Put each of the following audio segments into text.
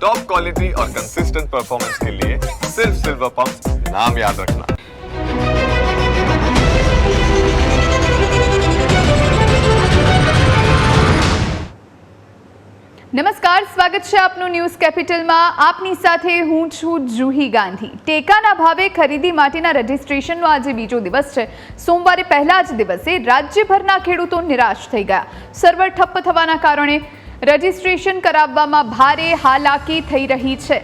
Top quality और consistent performance के लिए सिर्फ सिल्वर पंप, नाम याद रखना। નમસ્કાર, સ્વાગત છે આપનું ન્યૂઝ કેપિટલમાં. આપની સાથે હું છું જુહી ગાંધી. ટેકાના ભાવે ખરીદી માટેના રજીસ્ટ્રેશનનો આજે બીજો દિવસ છે. સોમવારે પહેલા જ દિવસે રાજ્યભરના ખેડૂતો નિરાશ થઈ ગયા. સર્વર ઠપ્પ થવાના કારણે રજીસ્ટ્રેશન કરાવવામાં ભારે હાલાકી થઈ રહી છે.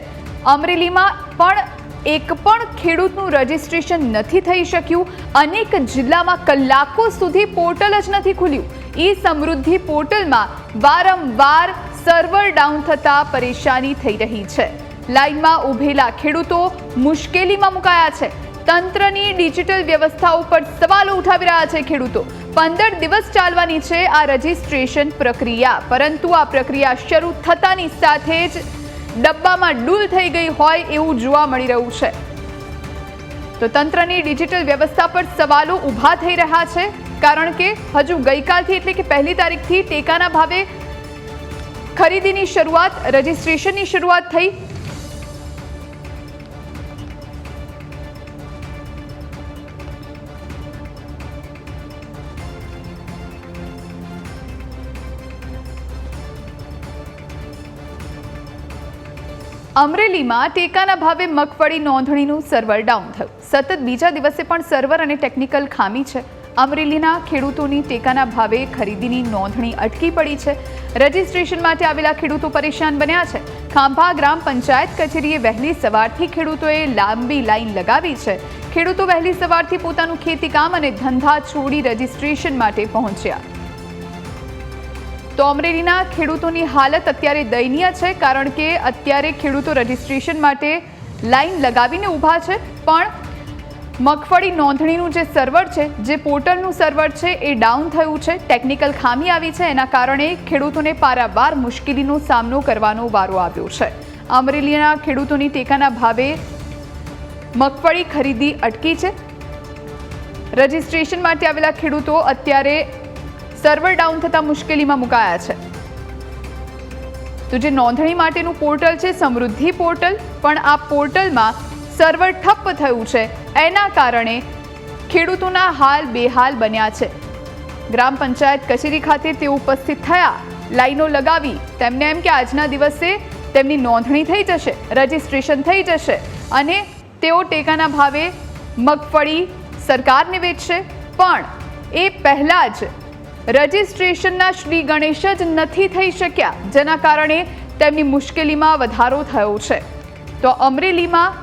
અમરેલીમાં પણ એક પણ ખેડૂતનું રજીસ્ટ્રેશન નથી થઈ શક્યું. અનેક જિલ્લામાં કલાકો સુધી પોર્ટલ જ નથી ખુલ્યું. ઈ સમૃદ્ધિ પોર્ટલમાં વારંવાર સર્વર ડાઉન થતા પરેશાની થઈ રહી છે. લાઇનમાં ઉભેલા ખેડૂતો મુશ્કેલીમાં મુકાયા છે. તંત્રની ડિજિટલ વ્યવસ્થા ઉપર સવાલો ઉઠાવી રહ્યા છે ખેડૂતો. 15 દિવસ ચાલવાની છે આ રજીસ્ટ્રેશન પ્રક્રિયા, પરંતુ આ પ્રક્રિયા શરૂ થતાની સાથે જ ડબ્બામાં ડૂલ થઈ ગઈ હોય એવું જોવા મળી રહ્યું છે. તો તંત્રની ડિજિટલ વ્યવસ્થા પર સવાલો ઊભા થઈ રહ્યા છે, કારણ કે હજુ ગઈકાલથી એટલે કે 1 તારીખથી ટેકાના ભાવે ખરીદીની શરૂઆત, રજીસ્ટ્રેશનની શરૂઆત થઈ. અમરેલીમાં ટેકાના ભાવે મગફળી નોંધણીનું સર્વર ડાઉન થયું. સતત બીજા દિવસે પણ સર્વર અને ટેકનિકલ ખામી છે. અમરેલીના ખેડૂતોની ટેકાના ભાવે ખરીદીની નોંધણી અટકી પડી છે. રજીસ્ટ્રેશન માટે આવેલા ખેડૂતો પરેશાન બન્યા છે. ખાંભા ગ્રામ પંચાયત કચેરીએ વહેલી સવારથી ખેડૂતોએ લાંબી લાઈન લગાવી છે. ખેડૂતો વહેલી સવારથી પોતાનું ખેતીકામ અને ધંધા છોડી રજીસ્ટ્રેશન માટે પહોંચ્યા. તો અમરેલીના ખેડૂતોની હાલત અત્યારે દયનીય છે, કારણ કે અત્યારે ખેડૂતો રજીસ્ટ્રેશન માટે લાઈન લગાવીને ઊભા છે, પણ મગફળી નોંધણીનું જે સર્વર છે, જે પોર્ટલનું સર્વર છે, એ ડાઉન થયું છે. ટેકનિકલ ખામી આવી છે. એના કારણે ખેડૂતોને પારાવાર મુશ્કેલીનો સામનો કરવાનો વારો આવ્યો છે. અમરેલીના ખેડૂતોની ટેકાના ભાવે મગફળી ખરીદી અટકી છે. રજીસ્ટ્રેશન માટે આવેલા ખેડૂતો અત્યારે સર્વર ડાઉન થતાં મુશ્કેલીમાં મુકાયા છે. તો જે નોંધણી માટેનું પોર્ટલ છે સમૃદ્ધિ પોર્ટલ, પણ આ પોર્ટલમાં સર્વર ઠપ્પ થયું છે. એના કારણે ખેડૂતોના હાલ બેહાલ બન્યા છે. ગ્રામ પંચાયત કચેરી ખાતે તેઓ ઉપસ્થિત થયા, લાઈનો લગાવી. તેમને એમ કે આજના દિવસે તેમની નોંધણી થઈ જશે, રજીસ્ટ્રેશન થઈ જશે અને તેઓ ટેકાના ભાવે મગફળી સરકારને વેચશે. પણ એ પહેલાં જ રજીસ્ટ્રેશનના શ્રી ગણેશ જ નથી થઈ શક્યા, જેના કારણે તેમની મુશ્કેલીમાં વધારો થયો છે. તો અમરેલીમાં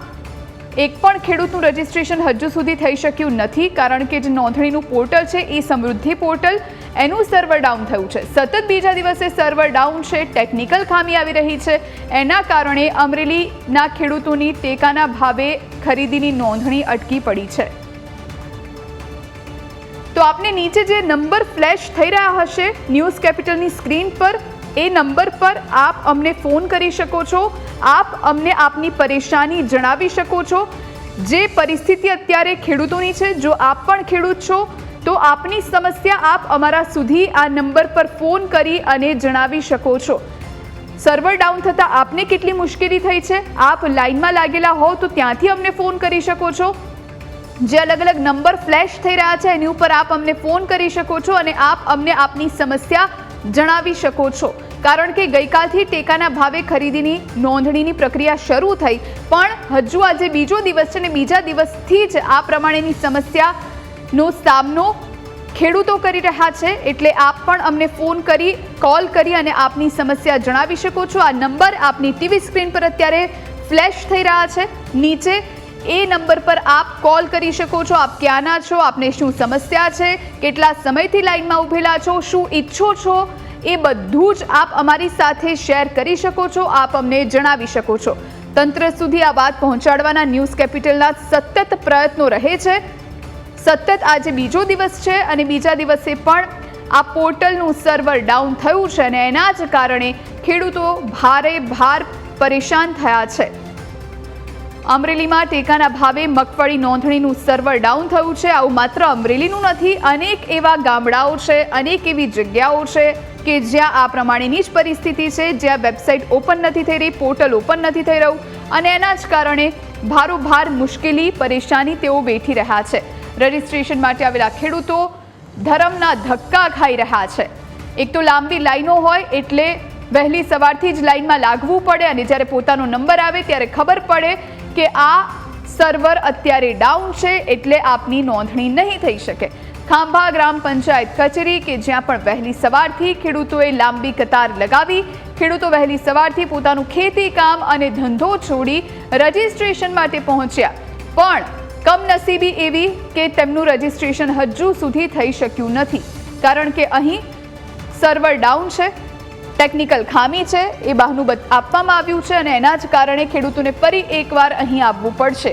એક પણ ખેડૂતનું રજીસ્ટ્રેશન હજુ સુધી થઈ શક્યું નથી, કારણ કે જે નોંધણીનું પોર્ટલ છે એ સમૃદ્ધિ પોર્ટલ, એનું સર્વર ડાઉન થયું છે. સતત બીજા દિવસે સર્વર ડાઉન છે, ટેકનિકલ ખામી આવી રહી છે. એના કારણે અમરેલીના ખેડૂતોની ટેકાના ભાવે ખરીદીની નોંધણી અટકી પડી છે. તો આપને નીચે જે નંબર ફ્લેશ થઈ રહ્યા હશે ન્યૂઝ કેપિટલની સ્ક્રીન પર, એ નંબર પર આપ અમને ફોન કરી શકો છો. આપ અમને આપની પરેશાની જણાવી શકો છો. જે પરિસ્થિતિ અત્યારે ખેડૂતોની છે, જો આપ પણ ખેડૂત છો તો આપની સમસ્યા આપ અમારા સુધી આ નંબર પર ફોન કરી અને જણાવી શકો છો. સર્વર ડાઉન થતાં આપને કેટલી મુશ્કેલી થઈ છે, આપ લાઇનમાં લાગેલા હો તો ત્યાંથી અમને ફોન કરી શકો છો. જે અલગ અલગ નંબર ફ્લેશ થઈ રહ્યા છે એની ઉપર આપ અમને ફોન કરી શકો છો અને આપ અમને આપની સમસ્યા જણાવી શકો છો. કારણ કે ગઈકાલથી ટેકાના ભાવે ખરીદીની નોંધણીની પ્રક્રિયા શરૂ થઈ, પણ હજુ આજે બીજો દિવસ છે અને બીજા દિવસથી જ આ પ્રમાણેની સમસ્યાનો સામનો ખેડૂતો કરી રહ્યા છે. એટલે આપ પણ અમને ફોન કરી, કોલ કરી અને આપની સમસ્યા જણાવી શકો છો. આ નંબર આપની ટીવી સ્ક્રીન પર અત્યારે ફ્લેશ થઈ રહ્યા છે. નીચે એ નંબર પર આપ કોલ કરી શકો છો. આપ ક્યાંના છો, આપને શું સમસ્યા છે, કેટલા સમયથી લાઈનમાં ઊભેલા છો, શું ઈચ્છો છો, એ બધું જ આપ અમારી સાથે શેર કરી શકો છો. આપ અમને જણાવી શકો છો. તંત્ર સુધી આ વાત પહોંચાડવાના ન્યૂઝ કેપિટલના સતત પ્રયત્નો રહે છે. સતત આજે બીજો દિવસ છે અને બીજા દિવસે પણ આ પોર્ટલનું સર્વર ડાઉન થયું છે અને એના જ કારણે ખેડૂતો ભારે પરેશાન થયા છે. અમરેલીમાં ટેકાના ભાવે મગફળી નોંધણીનું સર્વર ડાઉન થયું છે. આવું માત્ર અમરેલીનું નથી, અનેક એવા ગામડાઓ છે, અનેક એવી જગ્યાઓ છે કે જ્યાં આ પ્રમાણેની જ પરિસ્થિતિ છે, જ્યાં વેબસાઇટ ઓપન નથી થઈ રહી, પોર્ટલ ઓપન નથી થઈ રહ્યું અને એના જ કારણે ભારોભાર મુશ્કેલી પરેશાની તેઓ વેઠી રહ્યા છે. રજિસ્ટ્રેશન માટે આવેલા ખેડૂતો ધરમના ધક્કા ખાઈ રહ્યા છે. એક તો લાંબી લાઈનો હોય એટલે વહેલી સવારથી જ લાઈનમાં લાગવું પડે અને જ્યારે પોતાનો નંબર આવે ત્યારે ખબર પડે કે આ સર્વર અત્યારે ડાઉન છે એટલે આપની નોંધણી નહીં થઈ શકે. ખાંભા ગ્રામ પંચાયત કચેરી કે જ્યાં પણ વહેલી સવારથી ખેડૂતોએ લાંબી કતાર લગાવી, ખેડૂતો વહેલી સવારથી પોતાનું ખેતી કામ અને ધંધો છોડી રજિસ્ટ્રેશન માટે પહોંચ્યા, પણ કમનસીબી એવી કે તેમનું રજિસ્ટ્રેશન હજુ સુધી થઈ શક્યું નથી, કારણ કે અહીં સર્વર ડાઉન છે, ટેકનિકલ ખામી છે એ બહાનું આપવામાં આવ્યું છે અને એના જ કારણે ખેડૂતોને ફરી એકવાર અહીં આવવું પડશે.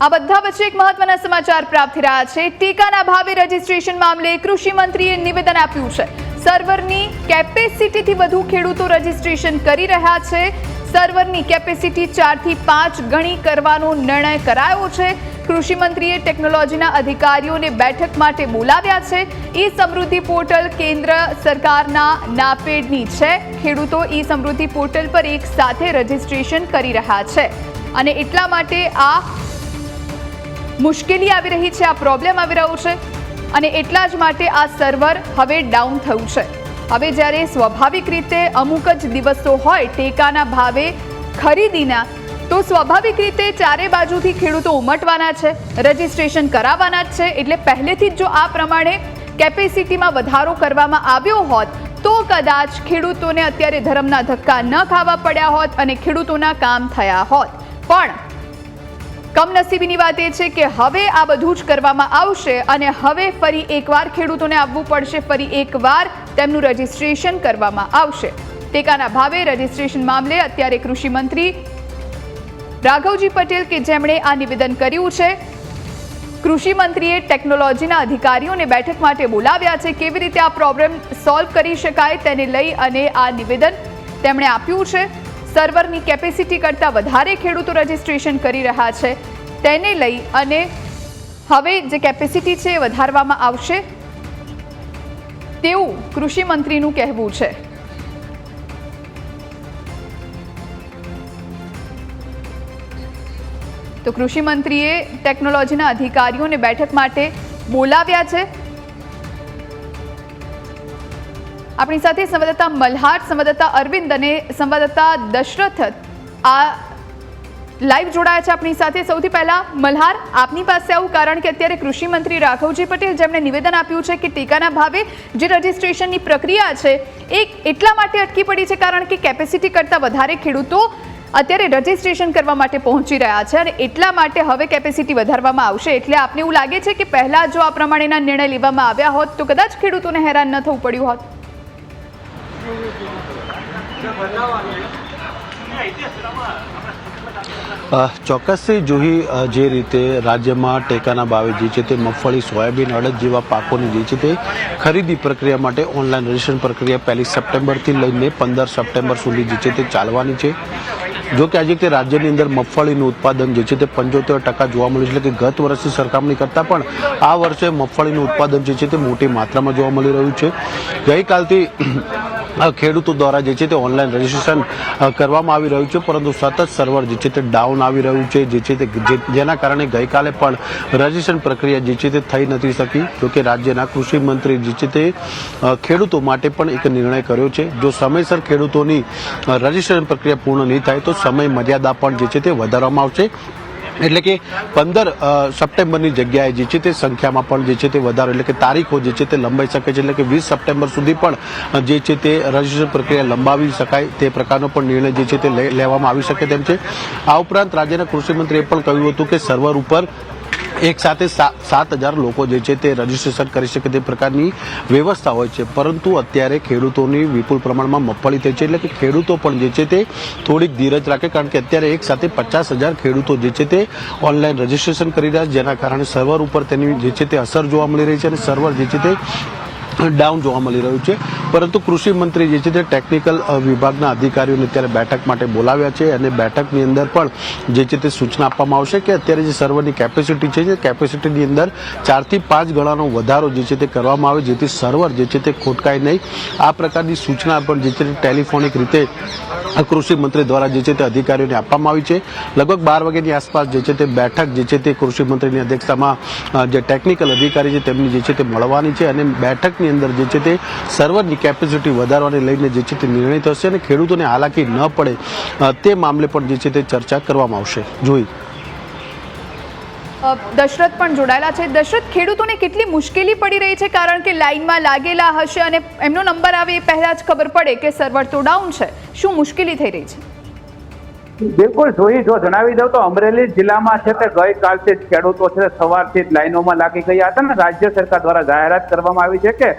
આ બધા વચ્ચે એક મહત્વના સમાચાર પ્રાપ્ત થઈ રહ્યા છે. ટેકાના ભાવે રજિસ્ટ્રેશન મામલે કૃષિ મંત્રીએ નિવેદન આપ્યું છે. સર્વરની કેપેસિટીથી વધુ ખેડૂતો રજિસ્ટ્રેશન કરી રહ્યા છે. સર્વરની કેપેસિટી 4 થી 5 ગણી કરવાનો નિર્ણય કરાયો છે. કૃષિ મંત્રીએ ટેકનોલોજીના અધિકારીઓને બેઠક માટે બોલાવ્યા છે. ઈ સમૃદ્ધિ પોર્ટલ કેન્દ્ર સરકારના નાફેડની છે. ખેડૂતો ઈ સમૃદ્ધિ પોર્ટલ પર એક સાથે રજિસ્ટ્રેશન કરી રહ્યા છે અને એટલા માટે આ મુશ્કેલી આવી રહી છે, આ પ્રોબ્લેમ આવી રહ્યો છે અને એટલા જ માટે આ સર્વર હવે ડાઉન થયું છે. હવે જ્યારે સ્વાભાવિક રીતે અમુક જ દિવસો હોય ટેકાના ભાવે ખરીદીના, તો સ્વાભાવિક રીતે ચારે બાજુથી ખેડૂતો ઉમટવાના છે, રજિસ્ટ્રેશન કરાવવાના જ છે. એટલે પહેલેથી જ જો આ પ્રમાણે કેપેસિટીમાં વધારો કરવામાં આવ્યો હોત તો કદાચ ખેડૂતોને અત્યારે ધરમના ધક્કા ન ખાવા પડ્યા હોત અને ખેડૂતોના કામ થયા હોત. પણ કમનસીબીની વાત એ છે કે હવે આ બધું જ કરવામાં આવશે અને હવે ફરી એકવાર ખેડૂતોને આવવું પડશે, ફરી એકવાર તેમનું રજિસ્ટ્રેશન કરવામાં આવશે. ટેકાના ભાવે રજિસ્ટ્રેશન મામલે અત્યારે કૃષિ મંત્રી રાઘવજી પટેલ કે જેમણે આ નિવેદન કર્યું છે, કૃષિ મંત્રીએ ટેકનોલોજીના અધિકારીઓને બેઠક માટે બોલાવ્યા છે. કેવી રીતે આ પ્રોબ્લેમ સોલ્વ કરી શકાય તેને લઈ અને આ નિવેદન તેમણે આપ્યું છે. સર્વરની કેપેસિટી કરતાં વધારે ખેડૂતો રજિસ્ટ્રેશન કરી રહ્યા છે, તેને લઈ અને હવે જે કેપેસિટી છે એ વધારવામાં આવશે તેવું કૃષિ મંત્રીનું કહેવું છે. તો કૃષિ મંત્રીએ ટેકનોલોજીના અધિકારીઓને બેઠક માટે બોલાવ્યા છે. આપણી સાથે સંવાદદાતા મલ્હાર, સંવાદદાતા અરવિંદ અને સંવાદદાતા દશરથ આ લાઈવ જોડાયા છે આપણી સાથે. સૌથી પહેલા મલ્હાર, આપની પાસે આવું કારણ કે અત્યારે કૃષિ મંત્રી રાઘવજી પટેલ જેમણે નિવેદન આપ્યું છે કે ટેકાના ભાવે જે રજિસ્ટ્રેશનની પ્રક્રિયા છે એ એટલા માટે અટકી પડી છે કારણ કે કેપેસિટી કરતાં વધારે ખેડૂતો અત્યારે રજિસ્ટ્રેશન કરવા માટે પહોંચી રહ્યા છે અને એટલા માટે હવે કેપેસિટી વધારવામાં આવશે. એટલે આપને એવું લાગે છે કે પહેલા જો આ પ્રમાણેના નિર્ણય લેવામાં આવ્યા હોત તો કદાચ ખેડૂતોને હેરાન ન થવું પડ્યું હોત? ચોક્કસથી જોઈ જે રીતે રાજ્યમાં ટેકાના ભાવે જે છે તે મગફળી, સોયાબીન, અડદ જેવા પાકોની જે છે તે ખરીદી પ્રક્રિયા માટે ઓનલાઈન રજીસ્ટ્રેશન પ્રક્રિયા 1 સપ્ટેમ્બરથી લઈને 15 સપ્ટેમ્બર સુધી જે છે તે ચાલવાની છે. જો કે આજે તે રાજ્યની અંદર મગફળીનું ઉત્પાદન જે છે તે 75% જોવા મળ્યું છે, એટલે કે ગત વર્ષની સરખામણી કરતાં પણ આ વર્ષે મગફળીનું ઉત્પાદન જે છે તે મોટી માત્રામાં જોવા મળી રહ્યું છે. ગઈકાલથી ખેડૂતો દ્વારા જે છે તે ઓનલાઈન રજીસ્ટ્રેશન કરવામાં આવી રહ્યું છે, પરંતુ સતત સર્વર જે છે તે ડાઉન આવી રહ્યું છે, જે છે તે જેના કારણે ગઈકાલે પણ રજીસ્ટ્રેશન પ્રક્રિયા જે છે તે થઈ નથી શકી. જોકે રાજ્યના કૃષિ મંત્રી જે છે તે ખેડૂતો માટે પણ એક નિર્ણય કર્યો છે. જો સમયસર ખેડૂતોની રજીસ્ટ્રેશન પ્રક્રિયા પૂર્ણ નહીં થાય તો સમય મર્યાદા પણ જે છે તે વધારવામાં આવશે. એટલે કે 15 સપ્ટેમ્બરની જગ્યાએ જે છે તે સંખ્યામાં પણ જે છે તે વધારો, એટલે કે તારીખો જે છે તે લંબાઈ શકે છે. એટલે કે 20 સપ્ટેમ્બર સુધી પણ જે છે તે રજીસ્ટ્રેશન પ્રક્રિયા લંબાવી શકાય તે પ્રકારનો પણ નિર્ણય જે છે તે લેવામાં આવી શકે તેમ છે. આ ઉપરાંત રાજ્યના કૃષિમંત્રીએ પણ કહ્યું હતું કે સર્વર ઉપર એક સાથે 7,000 લોકો જે છે તે રજીસ્ટ્રેશન કરી શકે તે પ્રકારની વ્યવસ્થા હોય છે, પરંતુ અત્યારે ખેડૂતોની વિપુલ પ્રમાણમાં મગફળી થઈ છે, એટલે કે ખેડૂતો પણ જે છે તે થોડીક ધીરજ રાખે, કારણ કે અત્યારે એક સાથે 50,000 ખેડૂતો જે છે તે ઓનલાઈન રજીસ્ટ્રેશન કરી રહ્યા છે, જેના કારણે સર્વર ઉપર તેની જે છે તે અસર જોવા મળી રહી છે અને સર્વર જે છે તે ડાઉન જોવા મળી રહ્યું છે. પરંતુ કૃષિ મંત્રી જે છે તે ટેકનિકલ વિભાગના અધિકારીઓને અત્યારે બેઠક માટે બોલાવ્યા છે અને બેઠકની અંદર પણ જે છે તે સૂચના આપવામાં આવશે કે અત્યારે જે સર્વરની કેપેસિટી છે તે કેપેસિટીની અંદર 4 થી 5 ગણાનો વધારો જે છે તે કરવામાં આવે જેથી સર્વર જે છે તે ખોટકાય નહીં. આ પ્રકારની સૂચના પણ જે છે તે ટેલિફોનિક રીતે કૃષિ મંત્રી દ્વારા જે છે તે અધિકારીઓને આપવામાં આવી છે. લગભગ 12 વાગ્યાની આસપાસ જે છે તે બેઠક જે છે તે કૃષિ મંત્રીની અધ્યક્ષતામાં જે ટેકનિકલ અધિકારી છે તેમની જે છે તે મળવાની છે અને બેઠકની અંદર જે છે તે સર્વરની કેપેસિટી વધારવાને લઈને જે છે તે નિર્ણય થશે અને ખેડૂતોને હાલાકી ન પડે તે મામલે પણ જે છે તે ચર્ચા કરવામાં આવશે. જોઈ દશરથ પણ જોડાયેલા છે. દશરથ, ખેડૂતોને કેટલી મુશ્કેલી પડી રહી છે કારણ કે લાઇનમાં લાગેલા હશે અને એમનો નંબર આવે એ પહેલા જ ખબર પડે કે સર્વર તો ડાઉન છે. શું મુશ્કેલી થઈ રહી છે? બિલકુલ જોઈ, જો જણાવી દઉં તો અમરેલી જિલ્લામાં છે તે ગઈકાલથી જ ખેડૂતો છે સવારથી જ લાઈનોમાં લાગી ગયા હતા ને રાજ્ય સરકાર દ્વારા જાહેરાત કરવામાં આવી છે કે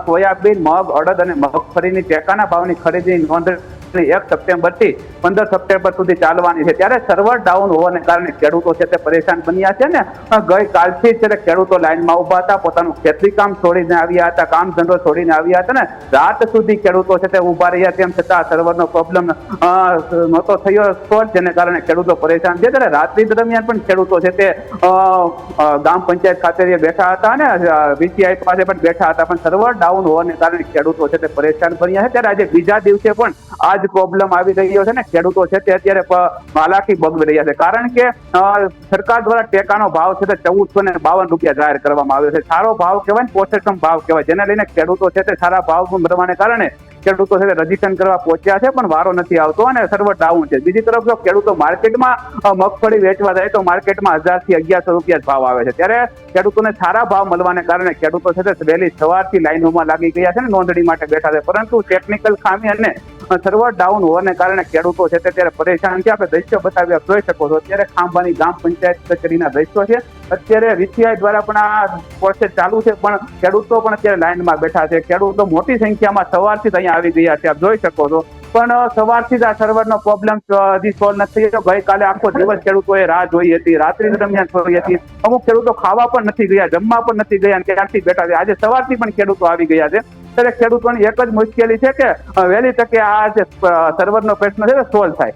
સોયાબીન, મગ, અડદ અને મગફળીની ટેકાના ભાવની ખરીદીની નોંધણી 1 સપ્ટેમ્બરથી 15 સપ્ટેમ્બર સુધી ચાલવાની છે. ત્યારે સર્વર ડાઉન હોવાને કારણે ખેડૂતો છે તે પરેશાન બન્યા છે ને ગઈકાલથી જ ખેડૂતો લાઈનમાં ઉભા હતા, પોતાનું ખેતી કામ છોડીને આવ્યા હતા, કામ ધંધો છોડીને આવ્યા હતા ને રાત સુધી ખેડૂતો છે તે ઉભા રહ્યા. તેમ છતાં સર્વરનો પ્રોબ્લેમ નહોતો થયો સોલ્વ, જેને કારણે ખેડૂતો પરેશાન છે. ત્યારે રાત્રિ દરમિયાન પણ ખેડૂતો છે તે ગ્રામ પંચાયત ખાતે બેઠા હતા અને VCI પાસે પણ બેઠા હતા, પણ સર્વર ડાઉન હોવાને કારણે ખેડૂતો છે તે પરેશાન બન્યા છે. ત્યારે આજે બીજા દિવસે પણ આ જ પ્રોબ્લેમ આવી રહ્યો છે ને ખેડૂતો છે તે અત્યારે હાલાકી ભોગવી રહ્યા છે. કારણ કે સરકાર દ્વારા ટેકાનો ભાવ છે તે 1452 રૂપિયા જાહેર કરવામાં આવ્યો છે. સારો ભાવ કહેવાય, પોષકક્ષમ ભાવ કહેવાય, જેને લઈને ખેડૂતો છે તે સારા ભાવ મળવાને કારણે ખેડૂતો છે રજીસ્ટ્રેશન કરવા પહોંચ્યા છે પણ વારો નથી આવતો અને સર્વર ડાઉન છે. બીજી તરફ જો ખેડૂતો માર્કેટમાં મગફળી વેચવા જાય તો માર્કેટમાં 1000 થી 1100 રૂપિયા જ ભાવ આવે છે. ત્યારે ખેડૂતોને સારા ભાવ મળવાને કારણે ખેડૂતો છે તે વહેલી સવારથી લાઈનોમાં લાગી ગયા છે ને નોંધણી માટે બેઠા છે. પરંતુ ટેકનિકલ ખામી અને સર્વર ડાઉન હોવાને કારણે ખેડૂતો છે તે અત્યારે પરેશાન છે. આપણે દ્રશ્યો બતાવ્યા જોઈ શકો છો. અત્યારે ખાંભાની ગ્રામ પંચાયત કચેરીના દ્રશ્યો છે. અત્યારે VCI દ્વારા પણ આ પ્રોસેસ ચાલુ છે પણ ખેડૂતો પણ અત્યારે લાઈનમાં બેઠા છે. ખેડૂતો મોટી સંખ્યામાં સવારથી જ અહીંયા આવી ગયા છે, આપ જોઈ શકો છો. પણ સવારથી જ આ સર્વરનો પ્રોબ્લેમ હજી સોલ્વ નથી થયો. ગઈકાલે આખો દિવસ ખેડૂતોએ રાહ જોઈ હતી, રાત્રિ દરમિયાન જોઈ હતી. અમુક ખેડૂતો ખાવા પણ નથી ગયા, જમવા પણ નથી ગયા અને ત્યારથી બેઠા છે. આજે સવારથી પણ ખેડૂતો આવી ગયા છે. ત્યારે ખેડૂતોની એક જ મુશ્કેલી છે કે વહેલી તકે આ જે સર્વરનો પ્રશ્ન છે સોલ્વ થાય.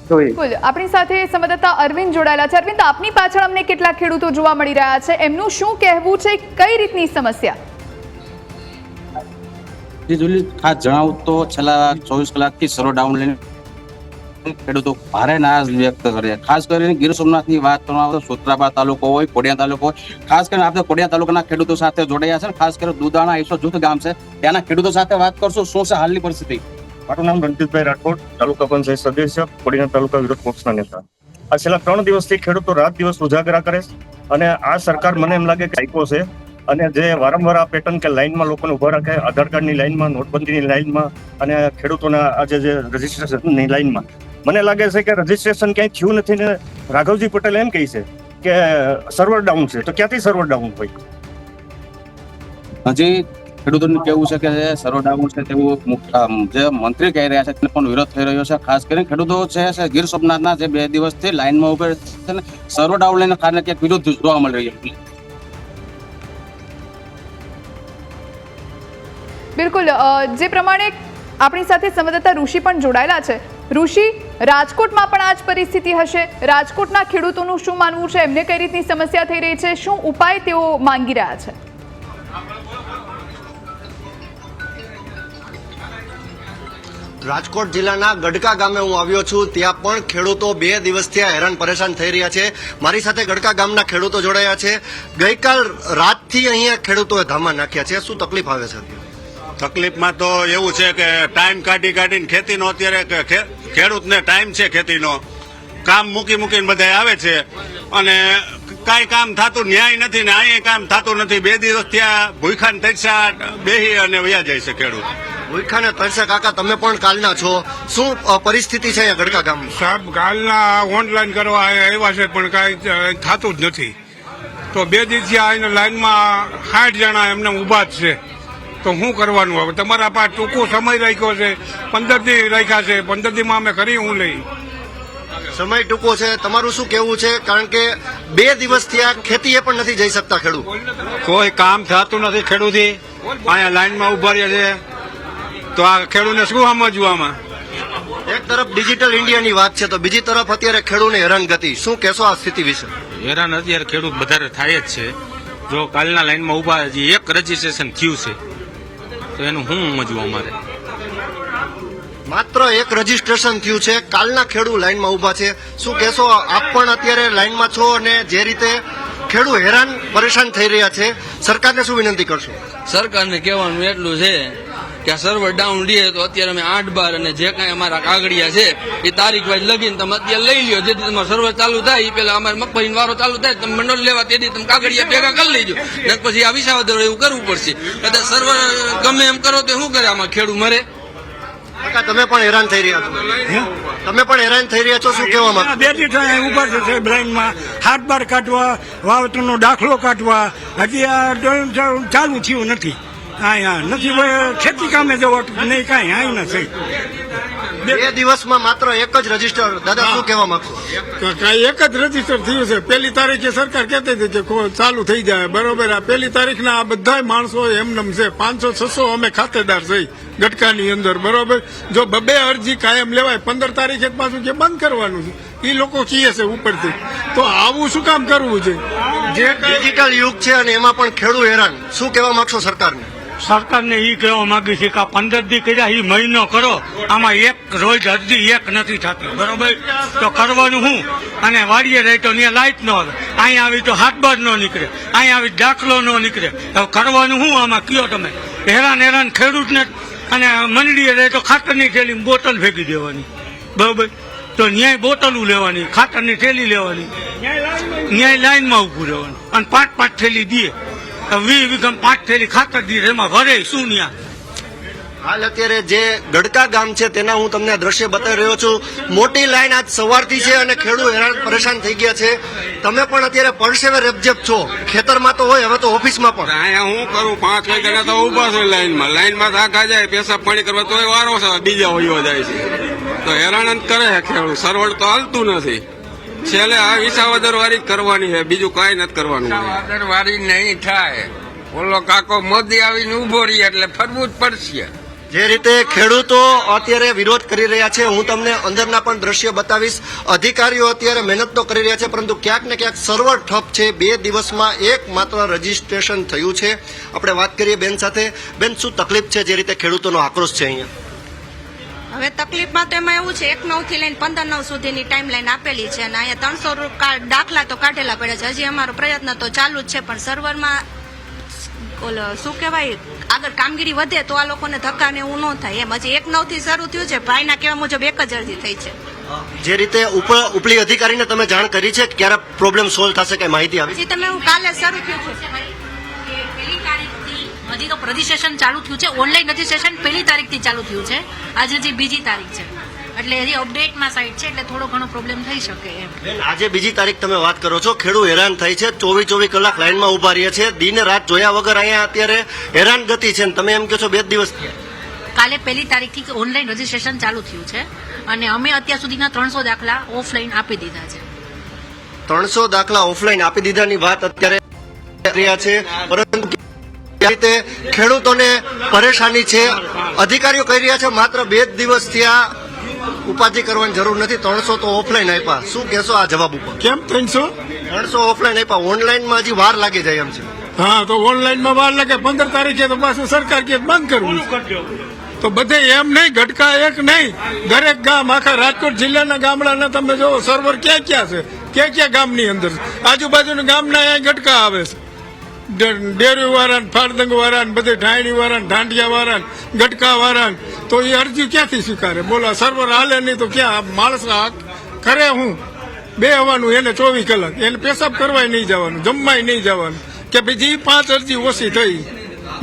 બિલકુલ, આપણી સાથે સંવાદદાતા અરવિંદ જોડાયેલા છે. અરવિંદ, આપની પાછળ અમને કેટલા ખેડૂતો જોવા મળી રહ્યા છે, એમનું શું કહેવું છે, કઈ રીતની સમસ્યા? જી જુલી, ખાસ જણાવું તો છેલ્લા 24 કલાકથી સર્વર ડાઉન લઈને ખેડૂતો ભારે નારાજ વ્યક્ત કરે. ખાસ કરીને ગીર સોમનાથની વાત કરવામાં આવે તો સુત્રાપાડા તાલુકો હોય, કોડિયા તાલુકો હોય, ખાસ કરીને આપણે કોડિયા તાલુકાના ખેડૂતો સાથે જોડાયા છે. ખાસ કરીને દુધાણા 100 જૂથ ગામ છે, ત્યાંના ખેડૂતો સાથે વાત કરશું. શું છે હાલની પરિસ્થિતિ? મારું નામ રણજીતભાઈ રાઠોડ, તાલુકા પંચાયત સદસ્ય, કોડીના તાલુકા વિરોધ પક્ષના નેતા. આ છેલ્લા 3 દિવસથી ખેડૂતો રાત દિવસ ઉજાગરા કરે છે અને આ સરકાર મને એમ લાગે કે આઈકો છે અને જે વારંવાર આ પેટર્ન કે લાઈનમાં લોકોને ઉભા રાખે, આધાર કાર્ડની લાઈનમાં, નોટબંધીની લાઈનમાં અને ખેડૂતોના આજે જે રજીસ્ટ્રેશનની લાઈનમાં, મને લાગે છે કે રજીસ્ટ્રેશન ક્યાંય થયું નથી ને રાઘવજી પટેલ એમ કહે છે કે સર્વર ડાઉન છે. તો ક્યાંથી સર્વર ડાઉન હોય? હજી ખેડૂતોનું કેવું છે કે સર્વર ડાઉન છે તેવું જે મંત્રી કહી રહ્યા છે તેને પણ વિરોધ થઈ રહ્યો છે. ખાસ કરીને ખેડૂતો છે ગીર સોમનાથના જે 2 દિવસથી લાઈનમાં ઉભા છે ને સર્વર ડાઉન લઈને કારણે ક્યાંક વિરોધ જોવા મળી રહ્યો છે. બિલકુલ, જે પ્રમાણે આપણી સાથે સંવાદદાતા ઋષિ પણ જોડાયેલા છે. ઋષિ, રાજકોટમાં પણ આ જ પરિસ્થિતિ હશે? રાજકોટના ખેડૂતોનું શું માનવું છે, એમને કઈ રીતની સમસ્યા થઈ રહી છે, શું ઉપાય તેઓ માંગી રહ્યા છે? રાજકોટ જિલ્લાના ગડકા ગામે હું આવ્યો છું. ત્યાં પણ ખેડૂતો 2 દિવસથી હેરાન પરેશાન થઈ રહ્યા છે. મારી સાથે ગડકા ગામના ખેડૂતો જોડાયા છે. ગઈકાલ રાતથી અહીંયા ખેડૂતોએ ધામા નાખ્યા છે. શું તકલીફ આવે છે? તકલીફમાં તો એવું છે કે ટાઈમ કાઢીને ખેતીનો અત્યારે ખેડૂતને ટાઈમ છે, ખેતીનો કામ મૂકીને બધા આવે છે અને કાંઈ કામ થતું ન્યાય નથી ને અહીંયા કામ થતું નથી. 2 દિવસ ત્યાં ભૂખાને તરસા બેહી અને વયા જાય છે ખેડૂત. ભૂખાને તરસે કાકા, તમે પણ કાલના છો, શું પરિસ્થિતિ છે અહીંયા ગડકા ગામમાં? સાહેબ, કાલના ઓનલાઈન કરવા આવ્યા છે પણ કાંઈ થતું જ નથી. તો 2 દિવસથી આવીને લાઈનમાં 60 જણા એમને ઊભા જ છે. તો શું કરવાનું હવે? તમારા પાસે ટૂંકો સમય રાખ્યો છે, 15 દી રાખ્યા છે. 15 દીમાં અમે કરી હું લઈ? સમય ટૂંકો છે. તમારું શું કેવું છે? કારણ કે 2 દિવસથી આ ખેતીએ પણ નથી જઈ શકતા ખેડૂત. કોઈ કામ થતું નથી ખેડૂતે, અહીંયા લાઈનમાં ઉભા રહ્યા છે, તો આ ખેડૂતને શું સમજવું આમાં? એક તરફ ડિજિટલ ઇન્ડિયાની વાત છે તો બીજી તરફ અત્યારે ખેડૂતને હેરાનગતિ, શું કહેશો આ સ્થિતિ વિશે? હેરાન અત્યારે ખેડૂત વધારે થાય જ છે. જો કાલના લાઈનમાં ઉભા હજી એક રજીસ્ટ્રેશન થયું છે તો એનું શું સમજવું અમારે? માત્ર એક રજીસ્ટ્રેશન થયું છે, કાલના ખેડૂત લાઈનમાં ઉભા છે, શું કહેશો? આપ પણ અત્યારે લાઈનમાં છો અને જે રીતે ખેડૂત હેરાન પરેશાન થઈ રહ્યા છે, સરકારને શું વિનંતી કરશો? સરકારને કહેવાનું એટલું છે કે આ સર્વર ડાઉન લઈએ તો અત્યારે અમે 8/12 અને જે કાંઈ અમારા કાગળિયા છે એ તારીખ વાઇઝ લગીને તમે અત્યારે લઈ લ્યો. જેથી તમારું સર્વર ચાલુ થાય એ પેલા અમારે મગફળીનો વારો ચાલુ થાય તમે મંડળ લેવા તેથી તમે કાગળિયા ભેગા કરી લેજો. ને પછી આ વિસાવદર એવું કરવું પડશે. કદાચ સર્વર ગમે એમ કરો તો શું કરે? આમાં ખેડૂત મરે. કાકા, તમે પણ હેરાન થઈ રહ્યા છો? તમે પણ હેરાન થઈ રહ્યા છો, શું કહેવા માંગો? બેટી થાય ઉભા છે સાહેબ લાઈનમાં, 8/12 કાઢવા, વાવતરનો દાખલો કાઢવા, હજી આ ચાલુ થયું નથી. હા નથી ખેતી કામે જવા નહીં કાંઈ હા નથી. 2 દિવસમાં માત્ર એક જ રજીસ્ટર. દાદા, શું કહેવા માંગશો? એક જ રજીસ્ટર થયું છે. 1 તારીખે સરકાર કહેતી હતી કે ચાલુ થઈ જાય, બરોબર. આ 1 તારીખના આ બધા માણસો એમનેમ છે. 500-600 અમે ખાતેદાર છે ગટકાની અંદર, બરોબર. જો 2 અરજી કાયમ લેવાય, 15 તારીખે પાછું કે બંધ કરવાનું છે, એ લોકો કહે છે ઉપરથી. તો આવું શું કામ કરવું છે? જે ડિજિટલ યુગ છે અને એમાં પણ ખેડૂત હેરાન, શું કહેવા માંગશો સરકારને? સરકારને એ કહેવા માંગી છે કે આ 15 દી કર્યા એ મહિનો કરો, આમાં એક રોજ અરજી એક નથી થતી, બરોબર. તો કરવાનું શું? અને વાડીએ રહી તો ત્યાં લાઈટ ન આવે, અહીંયા આવી તો 8/12 ન નીકળે, અહીંયા આવી દાખલો ન નીકળે. હવે કરવાનું શું આમાં કયો તમે? હેરાન ખેડૂતને. અને મંડળીએ રહે તો ખાતરની થેલી બોટલ ફેંકી દેવાની, બરોબર. તો ન્યાય બોટલું લેવાની, ખાતરની થેલી લેવાની, ન્યાય લાઈનમાં ઉભું રહેવાનું અને 5-5 થેલી દે. 20 વીઘામાં 5 થેલી ખાતર દીધે, એમાં ભરે શું ન્યા? હાલ અત્યારે જે ગડકા ગામ છે તેના હું તમને દ્રશ્ય બતાવી રહ્યો છું. મોટી લાઈન આજ સવારથી છે અને ખેડૂત હેરાન પરેશાન થઈ ગયા છે. તમે પણ અત્યારે પરસેવે રેબઝેબ છો, ખેતરમાં તો હોય, હવે તો ઓફિસમાં પણ. અહીંયા હું કરું, 5 વાગ્યા તો ઉભા છે લાઈનમાં થાકા જાય, પેશાબ પાણી કરવા તોય વારો છે, બીજા વયો જાય છે. તો હેરાન જ કરે છે ખેડૂત. સર્વર તો હાલતું નથી. છેલ્લે આ વિસાવદર વાળી કરવાની છે, બીજું કાંઈ નથી કરવાનું. વિસાવદર વાળી નહીં થાય. ઓલો કાકો મોદી આવીને ઉભો રહી એટલે ફરવું જ પડશે. જે રીતે ખેડૂતો અત્યારે વિરોધ કરી રહ્યા છે, હું તમને અંદરના પણ દ્રશ્ય બતાવીશ. અધિકારીઓ અત્યારે મહેનત તો કરી રહ્યા છે, પરંતુ ક્યાંક ને ક્યાંક સર્વર ઠપ છે. 2 દિવસમાં એક માત્ર રજીસ્ટ્રેશન થયું છે. આપણે વાત કરીએ બેન સાથે. બેન, શું તકલીફ છે? જે રીતે ખેડૂતોનો આક્રોશ છે અહીંયા. હવે તકલીફમાં તો એમાં એવું છે, 1/9 થી લઈને 15/9 સુધીની ટાઈમ લાઈન આપેલી છે અને અહીંયા 300 દાખલા તો કાઢેલા પડ્યા છે. હજી અમારો પ્રયત્ન તો ચાલુ જ છે, પણ સર્વરમાં ઓલો શું કહેવાય, આગળ કામગીરી વધે તો આ લોકોને ધક્કા ને એવું ન થાય એમ. હજી 1/9 થી શરૂ થયું છે. ભાઈના કહેવા મુજબ એક જ અરજી થઈ છે. જે રીતે ઉપલી અધિકારીને તમે જાણ કરી છે, ક્યારે પ્રોબ્લેમ સોલ્વ થશે, કઈ માહિતી આવી? હજી તમે કાલે શરૂ થયું છે. હજી તો રજીસ્ટ્રેશન ચાલુ થયું છે. ઓનલાઈન રજીસ્ટ્રેશન 1 તારીખથી ચાલુ થયું છે. આજે હજી 2 તારીખ છે, એટલે હજી અપડેટમાં સાઈડ છે, એટલે થોડો ઘણો પ્રોબ્લેમ થઈ શકે એમ. આજે 2 તારીખ તમે વાત કરો છો, ખેડૂત હેરાન થાય છે, 24 કલાક લાઈનમાં ઉભા રહે છે, દિન રાત જોયા વગર અહીંયા અત્યારે હેરાન ગતિ છે. તમે એમ કહો છો 2 દિવસ કાલે 1 તારીખથી ઓનલાઈન રજીસ્ટ્રેશન ચાલુ થયું છે અને અમે અત્યાર સુધીના 300 દાખલા ઓફલાઈન આપી દીધા છે. 300 દાખલા ઓફલાઈન આપી દીધાની વાત અત્યારે રહ્યા છે, પરંતુ રીતે ખેડૂતોને પરેશાની છે. અધિકારીઓ કહી રહ્યા છે માત્ર 2 દિવસથી આ ઉપાધિ કરવાની જરૂર નથી, 300 તો ઓફલાઈન આપ્યા. શું કહેશો આ જવાબ ઉપર? કેમ 300 ઓફલાઈન આપ્યા, ઓનલાઈનમાં હજી વાર લાગી જાય એમ છે? હા, તો ઓનલાઈનમાં વાર લાગે. 15 તારીખે તો પાછું સરકાર કે બંધ કરવું. તો બધે એમ નહીં, ગટકા એક નહીં, દરેક ગામ, આખા રાજકોટ જિલ્લાના ગામડાના તમે જોવો સર્વર ક્યાં છે, ક્યાં ગામની અંદર, આજુબાજુના ગામના અહીંયા ગટકા આવે છે. ડેરી વાળા, ફાળદંગ વાળા, બધે ઢાયણી વાળા, ઢાંડિયા વાળા, ગટકા વાળા, તો એ અરજી ક્યાંથી સ્વીકારે? બોલો, સર્વર હાલે નહીં તો ક્યાં માણસ કરે? હું બેહવાનું એને 24 કલાક, એને પેશાબ કરવાય નહીં જવાનું, જમવાય નહીં જવાનું, કે બીજી 5 અરજી ઓછી થઈ,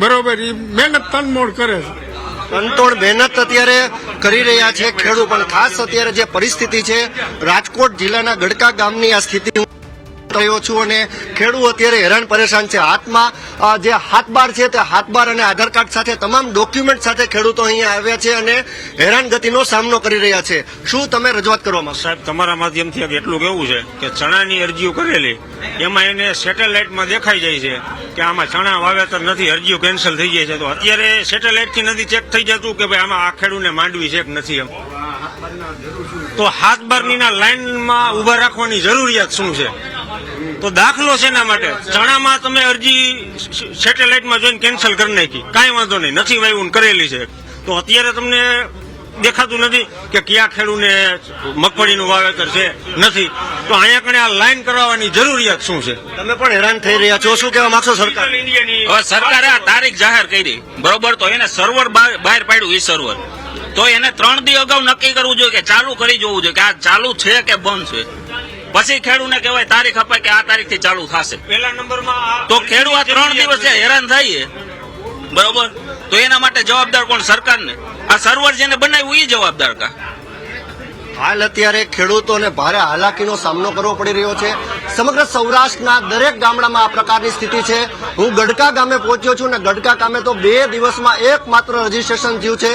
બરોબર. એ મહેનત તનમોડ કરે છે. તનતોડ મહેનત અત્યારે કરી રહ્યા છે ખેડૂત. પણ ખાસ અત્યારે જે પરિસ્થિતિ છે, રાજકોટ જિલ્લાના ગડકા ગામની આ સ્થિતિ રહ્યો છું અને ખેડૂત અત્યારે હેરાન પરેશાન છે. હાથમાં જે હાથબાર છે તે હાથબાર અને આધાર કાર્ડ સાથે તમામ ડોક્યુમેન્ટ સાથે ખેડૂતો અહીંયા આવ્યા છે અને હેરાનગતિનો સામનો કરી રહ્યા છે. શું તમે રજૂઆત કરવા માંગો? સાહેબ, તમારા માધ્યમથી એટલું કહેવું છે કે ચણાની અરજીઓ કરેલી એમાં એને સેટેલાઇટમાં દેખાઈ જાય છે કે આમાં ચણા વાવેતર નથી, અરજીઓ કેન્સલ થઈ જાય છે. તો અત્યારે સેટેલાઇટથી નથી ચેક થઈ જતું કે ભાઈ આમાં આ ખેડૂને માંડવી છે કે નથી એમ. તો હાથ બારની લાઈનમાં ઉભા રાખવાની જરૂરિયાત શું છે? તો દાખલો છે એના માટે ચણામાં તમે અરજી સેટેલાઇટમાં જોઈને કેન્સલ કરી નાખી, કાંઈ વાંધો નહીં, નથી વાવ્યું કરેલી છે. તો અત્યારે તમને દેખાતું નથી કે કયા ખેડૂને મગફળીનું વાવેતર છે નથી. તો અહીંયા કણે આ લાઈન કરાવવાની જરૂરિયાત શું છે? તમે પણ હેરાન થઈ રહ્યા છો. શું કહેવા માંગશો સરકાર? હવે સરકારે આ તારીખ જાહેર કરી, બરોબર, તો એને સર્વર બહાર પાડ્યું, એ સર્વર તો એને 3 દી અગાઉ નક્કી કરવું જોઈએ કે ચાલુ કરી જોવું જોઈએ કે આ ચાલુ છે કે બંધ છે. પછી ખેડૂતને કહેવાય તારીખ અપાય કે આ તારીખથી ચાલુ થશે. પહેલા નંબરમાં તો ખેડૂત આ 3 દિવસ હેરાન થાય, બરોબર, તો એના માટે જવાબદાર કોણ? સરકારને. આ સર્વર જેને બનાવ્યું એ જવાબદાર કા? હાલ અત્યારે ખેડૂતોને ભારે હાલાકીનો સામનો કરવો પડી રહ્યો છે. સમગ્ર સૌરાષ્ટ્રના દરેક ગામડામાં આ પ્રકારની સ્થિતિ છે. હું ગઢકા ગામે પહોંચ્યો છું અને ગઢકા ગામે તો 2 દિવસમાં એકમાત્ર રજીસ્ટ્રેશન થયું છે.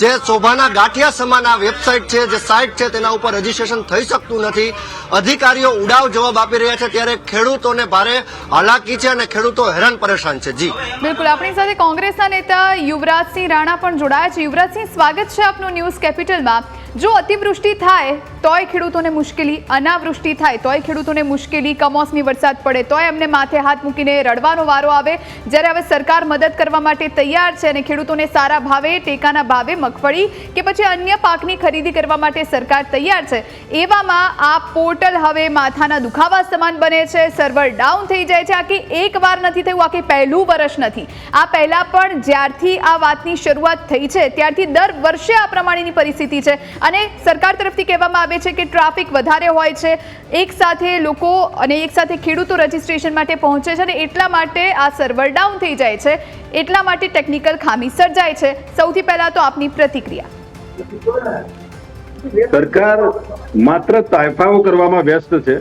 જે શોભાના ગાંઠિયા સમાન આ વેબસાઇટ છે, જે સાઇટ છે, તેના ઉપર રજીસ્ટ્રેશન થઈ શકતું નથી. અધિકારીઓ ઉડાવ જવાબ આપી રહ્યા છે ત્યારે ખેડૂતોને ભારે હાલાકી છે અને ખેડૂતો હેરાન પરેશાન છે. જી બિલકુલ, આપણી સાથે કોંગ્રેસના નેતા યુવરાજસિંહ રાણા પણ જોડાયા છે. યુવરાજસિંહ, સ્વાગત છે આપનું ન્યૂઝ કેપિટલમાં. જો અતિવૃષ્ટિ થાય તોય ખેડૂતોને મુશ્કેલી, અનાવૃષ્ટિ થાય તોય ખેડૂતોને મુશ્કેલી, કમોસમી વરસાદ પડે તોય એમને માથે હાથ મૂકીને રડવાનો વારો આવે. જ્યારે હવે સરકાર મદદ કરવા માટે તૈયાર છે અને ખેડૂતોને સારા ભાવે, ટેકાના ભાવે મગફળી કે પછી અન્ય પાકની ખરીદી કરવા માટે સરકાર તૈયાર છે. એવામાં આ પોર્ટલ હવે માથાના દુખાવા સમાન બને છે. સર્વર ડાઉન થઈ જાય છે. આખી એક વાર નથી થયું, આખી પહેલું વર્ષ નથી. આ પહેલા પણ જ્યારથી આ વાતની શરૂઆત થઈ છે ત્યારથી દર વર્ષે આ પ્રમાણેની પરિસ્થિતિ છે. અને સરકાર તરફથી કહેવામાં આવે છે કે ટ્રાફિક વધારે હોય છે, એક સાથે લોકો અને એક સાથે ખેડૂતો રજીસ્ટ્રેશન માટે પહોંચે છે અને એટલા માટે આ સર્વર ડાઉન થઈ જાય છે, એટલા માટે ટેકનિકલ ખામી સર્જાય છે. સૌથી પહેલા તો આપની પ્રતિક્રિયા. સરકાર માત્ર તાયફાઓ કરવામાં વ્યસ્ત છે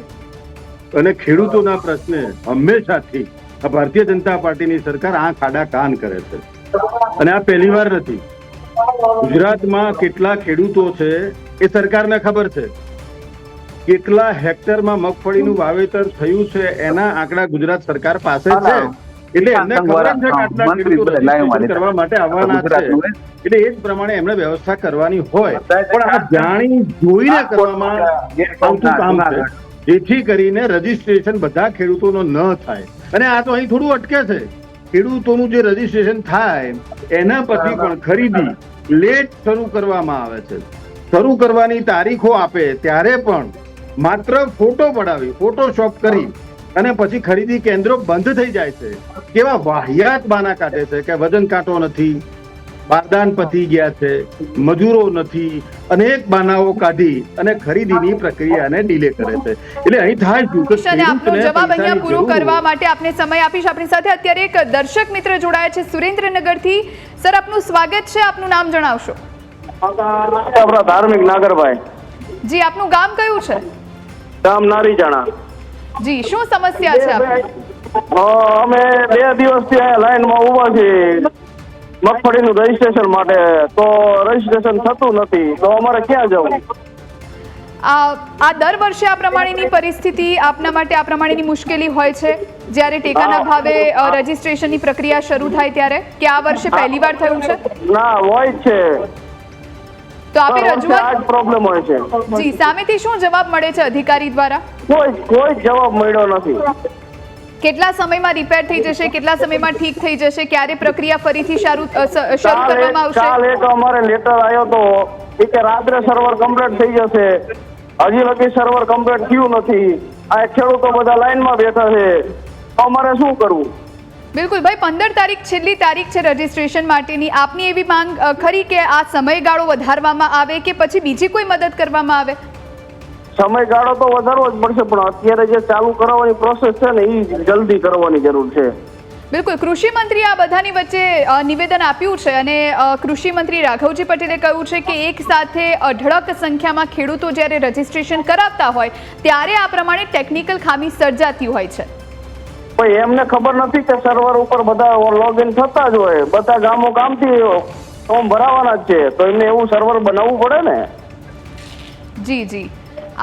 અને ખેડૂતોના પ્રશ્ને હંમેશાથી આ ભારતીય જનતા પાર્ટીની સરકાર આંખ આડા કાન કરે છે. અને આ પહેલી વાર નથી. ગુજરાતમાં કેટલા ખેડૂતો છે એ સરકારને ખબર છે. કેટલા હેક્ટરમાં મગફળીનું વાવેતર થયું છે એના આંકડા ગુજરાત સરકાર પાસે છે. એટલે એમને ખબર છે કે આટલા ખેડૂતો રજીસ્ટ્રેશન કરવા માટે આવવાના છે. એટલે એ જ પ્રમાણે એમણે વ્યવસ્થા કરવાની હોય. પણ આ જાણી જોઈને કરવામાં આવતું કામ છે, જેથી કરીને રજીસ્ટ્રેશન બધા ખેડૂતોનો ન થાય. અને આ તો અહીં થોડું અટકે છે. ખેડૂતોનું જે રજીસ્ટ્રેશન થાય એના પછી પણ ખરીદી લેટ શરૂ કરવામાં આવે છે. શરૂ કરવાની તારીખો આપે ત્યારે પણ માત્ર ફોટો પડાવી, ફોટોશોપ કરી અને પછી ખરીદી કેન્દ્રો બંધ થઈ જાય છે. કેવા વાહિયાત બાના કાઢે છે કે વજન કાંટો નથી, બારદાન પતી ગયા છે, મજૂરો નથી, અનેક બાનાઓ કાઢી અને ખરીદીની પ્રક્રિયાને ડીલે કરે છે. એટલે અહીં થાય શું કે આપનો જવાબ અહીંયા પૂરો કરવા માટે આપને સમય આપીશ. આપણી સાથે અત્યારે એક દર્શક મિત્ર જોડાયા છે સુરેન્દ્રનગરથી. સર, આપનું સ્વાગત છે. આપનું નામ જણાવશો? આપણા ધાર્મિક નાગરભાઈ. જી, આપનું ગામ કયું છે? ગામ નારીજાણા. જી, શું સમસ્યા છે આપની? અમે 2 દિવસથી અહીંયા લાઈનમાં ઉભા છીએ મગફળીનું રજીસ્ટ્રેશન માટે. તો રજીસ્ટ્રેશન થતું નથી, તો અમારે ક્યાં જવું? આ દર વર્ષે આ પ્રમાણેની પરિસ્થિતિ આપના માટે આ પ્રમાણેની મુશ્કેલી હોય છે જ્યારે ટેકાના ભાવે રજીસ્ટ્રેશનની પ્રક્રિયા શરૂ થાય ત્યારે, કે આ વર્ષે પહેલીવાર થયું છે? ના, હોય છે. તો આપે રજૂઆત પ્રોબ્લેમ હોય છે. જી, સામેથી શું જવાબ મળે છે અધિકારી દ્વારા? કોઈ જવાબ મળ્યો નથી. કેટલા સમયમાં રિપેર થઈ જશે, કેટલા સમયમાં ઠીક થઈ જશે, ક્યારે પ્રક્રિયા ફરીથી શરૂ કરવામાં આવશે? કાલ એક અમારે લેટર આવ્યો તો કે રાત્રે સર્વર કમ્પ્લીટ થઈ જશે. હજી લગી સર્વર કમ્પ્લીટ થયું નથી. આ ખેડૂતો બધા લાઈનમાં બેઠા છે. અમારે શું કરવું? બિલકુલ ભાઈ, 15 તારીખ છેલ્લી તારીખ છે રજીસ્ટ્રેશન માટેની. આપની એવી માંગ ખરી કે આ સમયગાળો વધારવામાં આવે કે પછી બીજી કોઈ મદદ કરવામાં આવે? સમયગાળો તો વધારવો જ પડશે, પણ અત્યારે જે ચાલુ કરાવવાની પ્રોસેસ છે ને એ જલ્દી કરવાની જરૂર છે. બિલકુલ, કૃષિ મંત્રીએ આ બધાની વચ્ચે નિવેદન આપ્યું છે અને કૃષિ મંત્રી રાઘવજી પટેલે કહ્યું છે કે એક સાથે અઢળક સંખ્યામાં ખેડૂતો જ્યારે રજીસ્ટ્રેશન કરાવતા હોય ત્યારે આ પ્રમાણે ટેકનિકલ ખામી સર્જાતી હોય છે. એમને ખબર નથી કે સર્વર ઉપર બધા લોગિન થતા જ હોય, બધા ગામો ગામથી ફોર્મ ભરાવાના જ છે, તો એમને એવું સર્વર બનાવવું પડે ને. જી જી,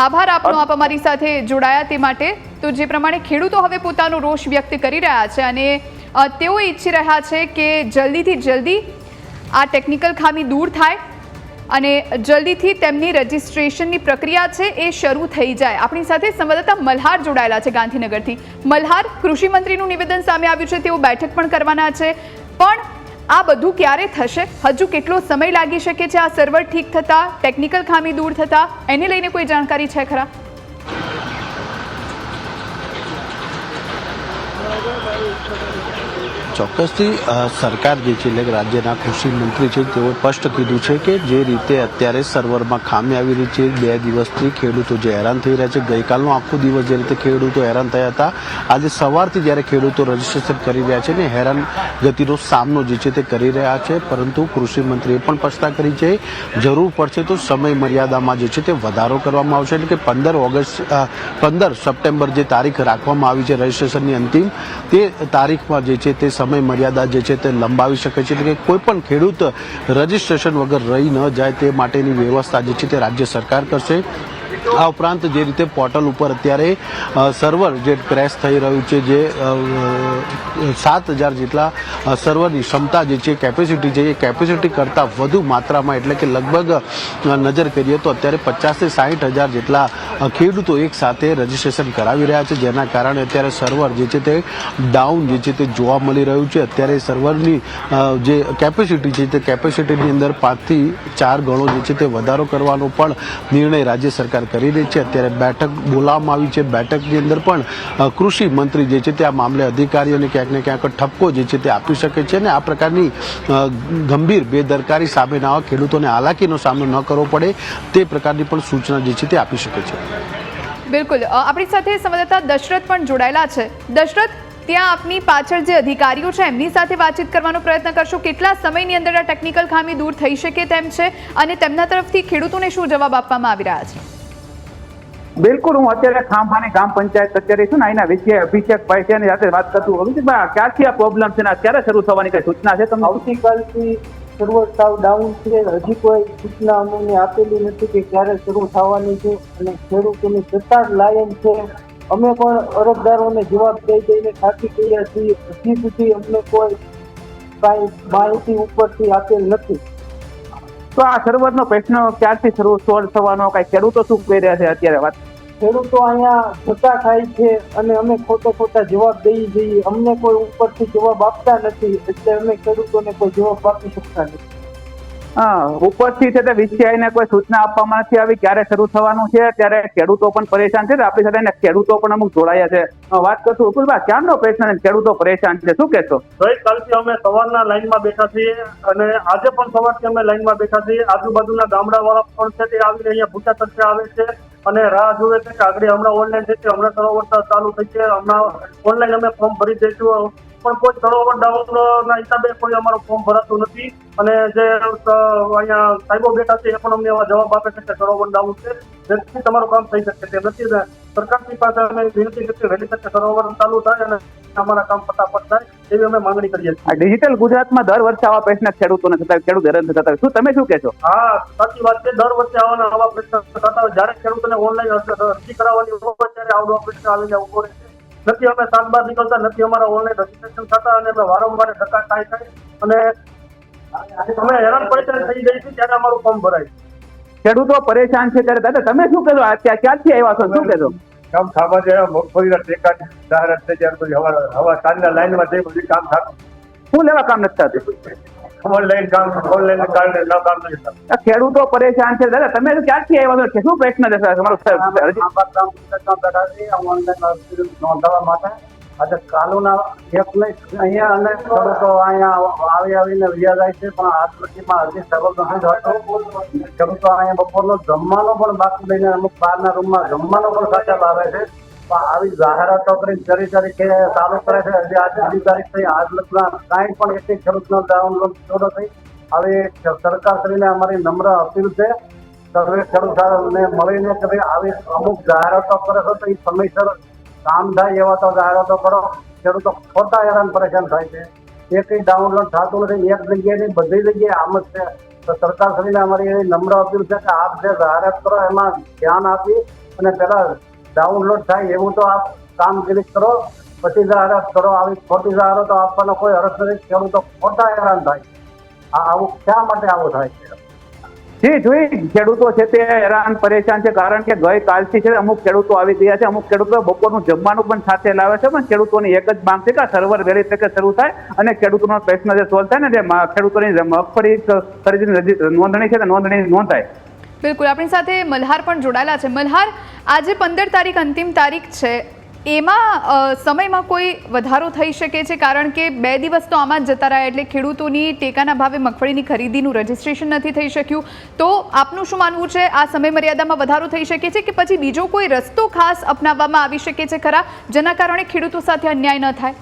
આભાર આપનો, આપ અમારી સાથે જોડાયા તે માટે. તો જે પ્રમાણે ખેડૂતો હવે પોતાનો રોષ વ્યક્ત કરી રહ્યા છે અને તેઓ ઈચ્છી રહ્યા છે કે જલ્દીથી જલ્દી આ ટેકનિકલ ખામી દૂર થાય અને જલ્દીથી તેમની રજીસ્ટ્રેશનની પ્રક્રિયા છે એ શરૂ થઈ જાય. આપણી સાથે સંવાદદાતા મલ્હાર જોડાયેલા છે ગાંધીનગરથી. મલ્હાર, કૃષિ મંત્રીનું નિવેદન સામે આવ્યું છે, તેઓ બેઠક પણ કરવાના છે, પણ આ બધું ક્યારે થશે? હજુ કેટલો સમય લાગી શકે છે આ સર્વર ઠીક થતા, ટેકનિકલ ખામી દૂર થતા? એને લઈને કોઈ જાણકારી છે ખરા? ચોક્કસથી સરકાર જે છે એટલે કે રાજ્યના કૃષિ મંત્રી છે તેઓએ સ્પષ્ટ કીધું છે કે જે રીતે અત્યારે સર્વરમાં ખામી આવી રહી છે, 2 દિવસથી ખેડૂતો જે હેરાન થઈ રહ્યા છે, ગઈકાલનો આખો દિવસ જે રીતે ખેડૂતો હેરાન થયા હતા, આજે સવારથી જ્યારે ખેડૂતો રજીસ્ટ્રેશન કરી રહ્યા છે ને હેરાન ગતિનો સામનો જે છે તે કરી રહ્યા છે, પરંતુ કૃષિ મંત્રીએ પણ સ્પષ્ટતા કરી છે જરૂર પડશે તો સમય મર્યાદામાં જે છે તે વધારો કરવામાં આવશે. એટલે કે 15 સપ્ટેમ્બર જે તારીખ રાખવામાં આવી છે રજીસ્ટ્રેશનની અંતિમ, તે તારીખમાં જે છે તે સમય મર્યાદા જે છે તે લંબાવી શકે છે. એટલે કે કોઈ પણ ખેડૂત રજીસ્ટ્રેશન વગર રહી ન જાય તે માટેની વ્યવસ્થા જે છે તે રાજ્ય સરકાર કરશે. આ ઉપરાંત જે રીતે પોર્ટલ ઉપર અત્યારે સર્વર જે ક્રેશ થઈ રહ્યું છે, જે 7,000 જેટલા સર્વરની ક્ષમતા જે છે, કેપેસિટી છે, એ કેપેસિટી કરતાં વધુ માત્રામાં, એટલે કે લગભગ નજર કરીએ તો અત્યારે 50,000 થી 60,000 જેટલા ખેડૂતો એક સાથે રજીસ્ટ્રેશન કરાવી રહ્યા છે, જેના કારણે અત્યારે સર્વર જે છે તે ડાઉન જે છે તે જોવા મળી રહ્યું છે. અત્યારે સર્વરની જે કેપેસિટી છે તે કેપેસિટીની અંદર 5 થી 4 ગણો જે છે તે વધારો કરવાનો પણ નિર્ણય રાજ્ય સરકાર કરી રહી છે. અત્યારે બેઠક બોલાવવામાં આવી છે. બેઠકની અંદર પણ કૃષિ મંત્રી જે છે તે આ મામલે અધિકારીઓને ક્યાંક ને ક્યાંક ઠપકો જે છે તે આપી શકે છે અને આ પ્રકારની ગંભીર બેદરકારી સામે ના આવે, ખેડૂતોને હાલાકીનો સામનો ન કરવો પડે તે પ્રકારની પણ સૂચના જે છે તે આપી શકે છે. બિલકુલ, આપણી સાથે સંવાદદાતા દશરથ પણ જોડાયેલા છે. દશરથ, ત્યાં આપની પાછળ જે અધિકારીઓ છે એમની સાથે વાતચીત કરવાનો પ્રયત્ન કરશો. કેટલા સમયની અંદર આ ટેકનિકલ ખામી દૂર થઈ શકે તેમ છે અને તેમના તરફથી ખેડૂતોને શું જવાબ આપવામાં આવી રહ્યા છે? બિલકુલ, હું અત્યારે ખાંભાની ગ્રામ પંચાયત કચેરી છું ને, અહીંના વિજય અભિષેકભાઈ છે એની સાથે વાત કરતું હોઉં છું. ક્યારથી આ પ્રોબ્લેમ છે ને ક્યારે શરૂ થવાની કઈ સૂચના છે તમને? આવતીકાલથી સર્વર સાવ ડાઉન છે, હજી કોઈ સૂચના અમને આપેલી નથી કે ક્યારે શરૂ થવાની છે અને ખેડૂતોની સત્તા લાયન છે. અમે પણ અરજદારોને જવાબ દઈને થાકી ગયા છીએ, હજી સુધી અમને કોઈ કાંઈ માહિતી ઉપરથી આપેલ નથી. તો આ સર્વરનો પ્રશ્ન ક્યારથી સોલ્વ થવાનો, કઈ ખેડૂતો શું કહી રહ્યા છે અત્યારે? વાત ખેડૂતો અહીંયા ધક્કા ખાય છે અને અમે ખોટા જવાબ દઈ જઈએ, અમને કોઈ ઉપરથી જવાબ આપતા નથી, એટલે અમે ખેડૂતોને કોઈ જવાબ આપી શકતા નથી. ઉપરથી છે તે વીસીઆઈને કોઈ સૂચના આપવામાં નથી આવી ક્યારે શરૂ થવાનું છે, ત્યારે ખેડૂતો પણ પરેશાન છે. આપણી સાથે ખેડૂતો પણ અમુક જોડાયા છે. વાત કરશું અકુલભાઈ, ક્યારનો પ્રશ્ન, ખેડૂતો પરેશાન છે, શું કહેશો? ગઈકાલથી અમે સવારના લાઈનમાં બેઠા છીએ અને આજે પણ સવારથી અમે લાઈનમાં બેઠા છીએ. આજુબાજુના ગામડાવાળા પણ છે તે આવીને અહીંયા ભૂખા તરફે આવે છે અને રાહ જોવે છે કે આગળ હમણાં ઓનલાઈન છે કે હમણાં સરોવર ચાલુ થઈ છે, હમણાં ઓનલાઈન અમે ફોર્મ ભરી દઈશું, પણ કોઈ સરોવર ડાઉન ના હિસાબે કોઈ અમારું ફોર્મ ભરાતું નથી. અને જે અહીંયા સાહેબો બેઠા છે એ પણ અમને એવા જવાબ આપે છે કે સરોવર ડાઉન છે, જેથી તમારું કામ થઈ શકે તે નથી. સરકારની પાસે અમે વિનંતી કરી વહેલી તકે સરોવર ચાલુ થાય અને અમારા કામ ફટાફટ થાય એવી અમે માંગણી કરીએ છીએ. ડિજિટલ ગુજરાતમાં દર વર્ષે આવા પ્રશ્ન ખેડૂતોને થતા, ખેડૂત હેરાન થતા, શું તમે શું કહેશો? હા, સાચી વાત છે. દર વર્ષે આવા પ્રશ્ન થતા હોય. જયારે ખેડૂતોને ઓનલાઈન અરજી કરાવવાની હોય ત્યારે આવડો પ્રશ્ન આવીને ઉભો રહે છે. નથી અમે સાત બાર નીકળતા, નથી અમારા ઓનલાઈન રજીસ્ટ્રેશન થતા અને અમે વારંવાર ધક્કા થાય અને અમે હેરાન પરેશાન થઈ જઈએ છીએ ત્યારે અમારું ફોર્મ ભરાય. ખેડૂતો પરેશાન છે ત્યારે દાદા તમે શું કહેશો? ક્યાંથી આવ્યા છો, શું કહેશો? કામ ખાવા જાય મગફળીના ટેકાની જાહેરાત થઈ ત્યારે પછી હવા સાંજના લાઈનમાં જઈ બધું કામ થતું. શું લેવા કામ નથી થતું? ઓનલાઈન કામ, ઓનલાઈન કારણે ન કામ નથી થતું. ખેડૂતો પરેશાન છે દાદા, તમે ક્યારથી આવ્યા છો, શું પ્રશ્ન છે તમારો? ઓનલાઈન નોંધાવવા માટે આજે કાલુના એક અહીંયા અને ખેડૂતો અહીંયા આવીને વ્યા જાય છે, પણ આજ સુધીમાં હજી સર્વર નથી થતો. ખેડૂતો અહીંયા બપોરનો જમવાનો પણ બાકી લઈને અમુક બહારના રૂમમાં જમવાનો પણ સાચા આવે છે. આવી જાહેરાતો કરી 4 તારીખે ચાલુ કરે છે. હજી આજ 2 તારીખ થઈ, આજ લગના કાંઈ પણ એક ખેડૂતનો ડાઉનલોડ પૂરો થઈ. હવે સરકારશ્રીને અમારી નમ્ર અપીલ છે, સર્વે ખેડૂતોને મળીને કે ભાઈ આવી અમુક જાહેરાતો કરે છે તો એ સમયસર કામ થાય એવા તો જાહેરાતો કરો. ખેડૂતો ખોટા હેરાન પરેશાન થાય છે. એક ડાઉનલોડ થતું નથી, એક જગ્યાએ નહીં બધી જગ્યાએ આમ જ છે. તો સરકારશ્રીને અમારી એવી નમ્ર અપીલ છે કે આપ જે જાહેરાત કરો એમાં ધ્યાન આપી અને પહેલા ડાઉનલોડ થાય એવું તો આપ કામગીરી કરો, પછી જાહેરાત કરો. આવી ખોટી જાહેરાતો આપવાનો કોઈ અર્થ નથી. ખેડૂતો ખોટા હેરાન થાય. આવું શા માટે આવું થાય છે? જી જોઈ, ખેડૂતો છે તે હેરાન પરેશાન છે, કારણ કે ગઈકાલથી છે અમુક ખેડૂતો આવી ગયા છે. અમુક ખેડૂતો બપોરનું જમવાનું પણ સાથે લાવે છે, પણ ખેડૂતોની એક જ માંગ છે કે સર્વર વહેલી તકે શરૂ થાય અને ખેડૂતોનો પ્રશ્ન જે સોલ્વ થાય ને, જે ખેડૂતોની મગફળી ખરીદીની નોંધણી છે તે નોંધણી નોંધાય. બિલકુલ, આપણી સાથે મલ્હાર પણ જોડાયેલા છે. મલ્હાર, આજે 15 તારીખ અંતિમ તારીખ છે, એમાં સમયમાં કોઈ વધારો થઈ શકે છે? કારણ કે 2 દિવસ તો આમાં જ જતા રહ્યા, એટલે ખેડૂતોની ટેકાના ભાવે મગફળીની ખરીદીનું રજીસ્ટ્રેશન નથી થઈ શક્યું. તો આપનું શું માનવું છે, આ સમય મર્યાદામાં વધારો થઈ શકે છે કે પછી બીજો કોઈ રસ્તો ખાસ અપનાવવામાં આવી શકે છે ખરા, જેના કારણે ખેડૂતો સાથે અન્યાય ન થાય?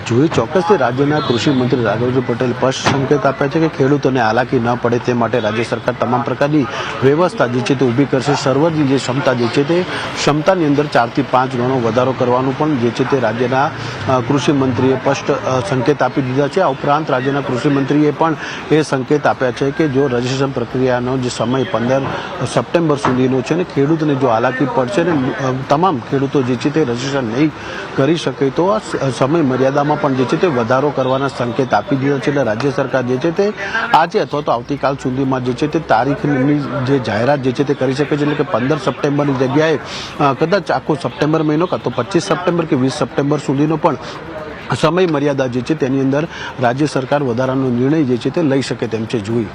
જોઈએ, ચોક્કસથી રાજ્યના કૃષિ મંત્રી રાઘવજી પટેલ સ્પષ્ટ સંકેત આપ્યા છે કે ખેડૂતોને હાલાકી ન પડે તે માટે રાજ્ય સરકાર તમામ પ્રકારની વ્યવસ્થા જે છે તે ઊભી કરશે. સર્વરની જે ક્ષમતા જે છે તે ક્ષમતાની અંદર 4 થી 5 ગણો વધારો કરવાનું પણ જે છે તે રાજ્યના કૃષિ મંત્રીએ સ્પષ્ટ સંકેત આપી દીધા છે. આ ઉપરાંત રાજ્યના કૃષિ મંત્રીએ પણ એ સંકેત આપ્યા છે કે જો રજીસ્ટ્રેશન પ્રક્રિયાનો જે સમય 15 સપ્ટેમ્બર સુધીનો છે ને ખેડૂતને જો હાલાકી પડશે ને તમામ ખેડૂતો જે છે તે રજીસ્ટ્રેશન નહીં કરી શકે તો આ સમય મર્યાદામાં પણ જે છે તે વધારો કરવાના સંકેત આપી દીધા છે. એટલે રાજ્ય સરકાર જે છે તે આજે અથવા તો આવતીકાલ સુધીમાં જે છે તે તારીખની જે જાહેરાત જે છે તે કરી શકે છે. એટલે કે 15 સપ્ટેમ્બરની જગ્યાએ કદાચ આખો સપ્ટેમ્બર મહિનો કાં તો 25 સપ્ટેમ્બર કે 20 સપ્ટેમ્બર સુધીનો પણ સમય મર્યાદા જે છે તેની અંદર રાજ્ય સરકાર વધારાનો નિર્ણય જે છે તે લઈ શકે તેમ છે. જોઈ,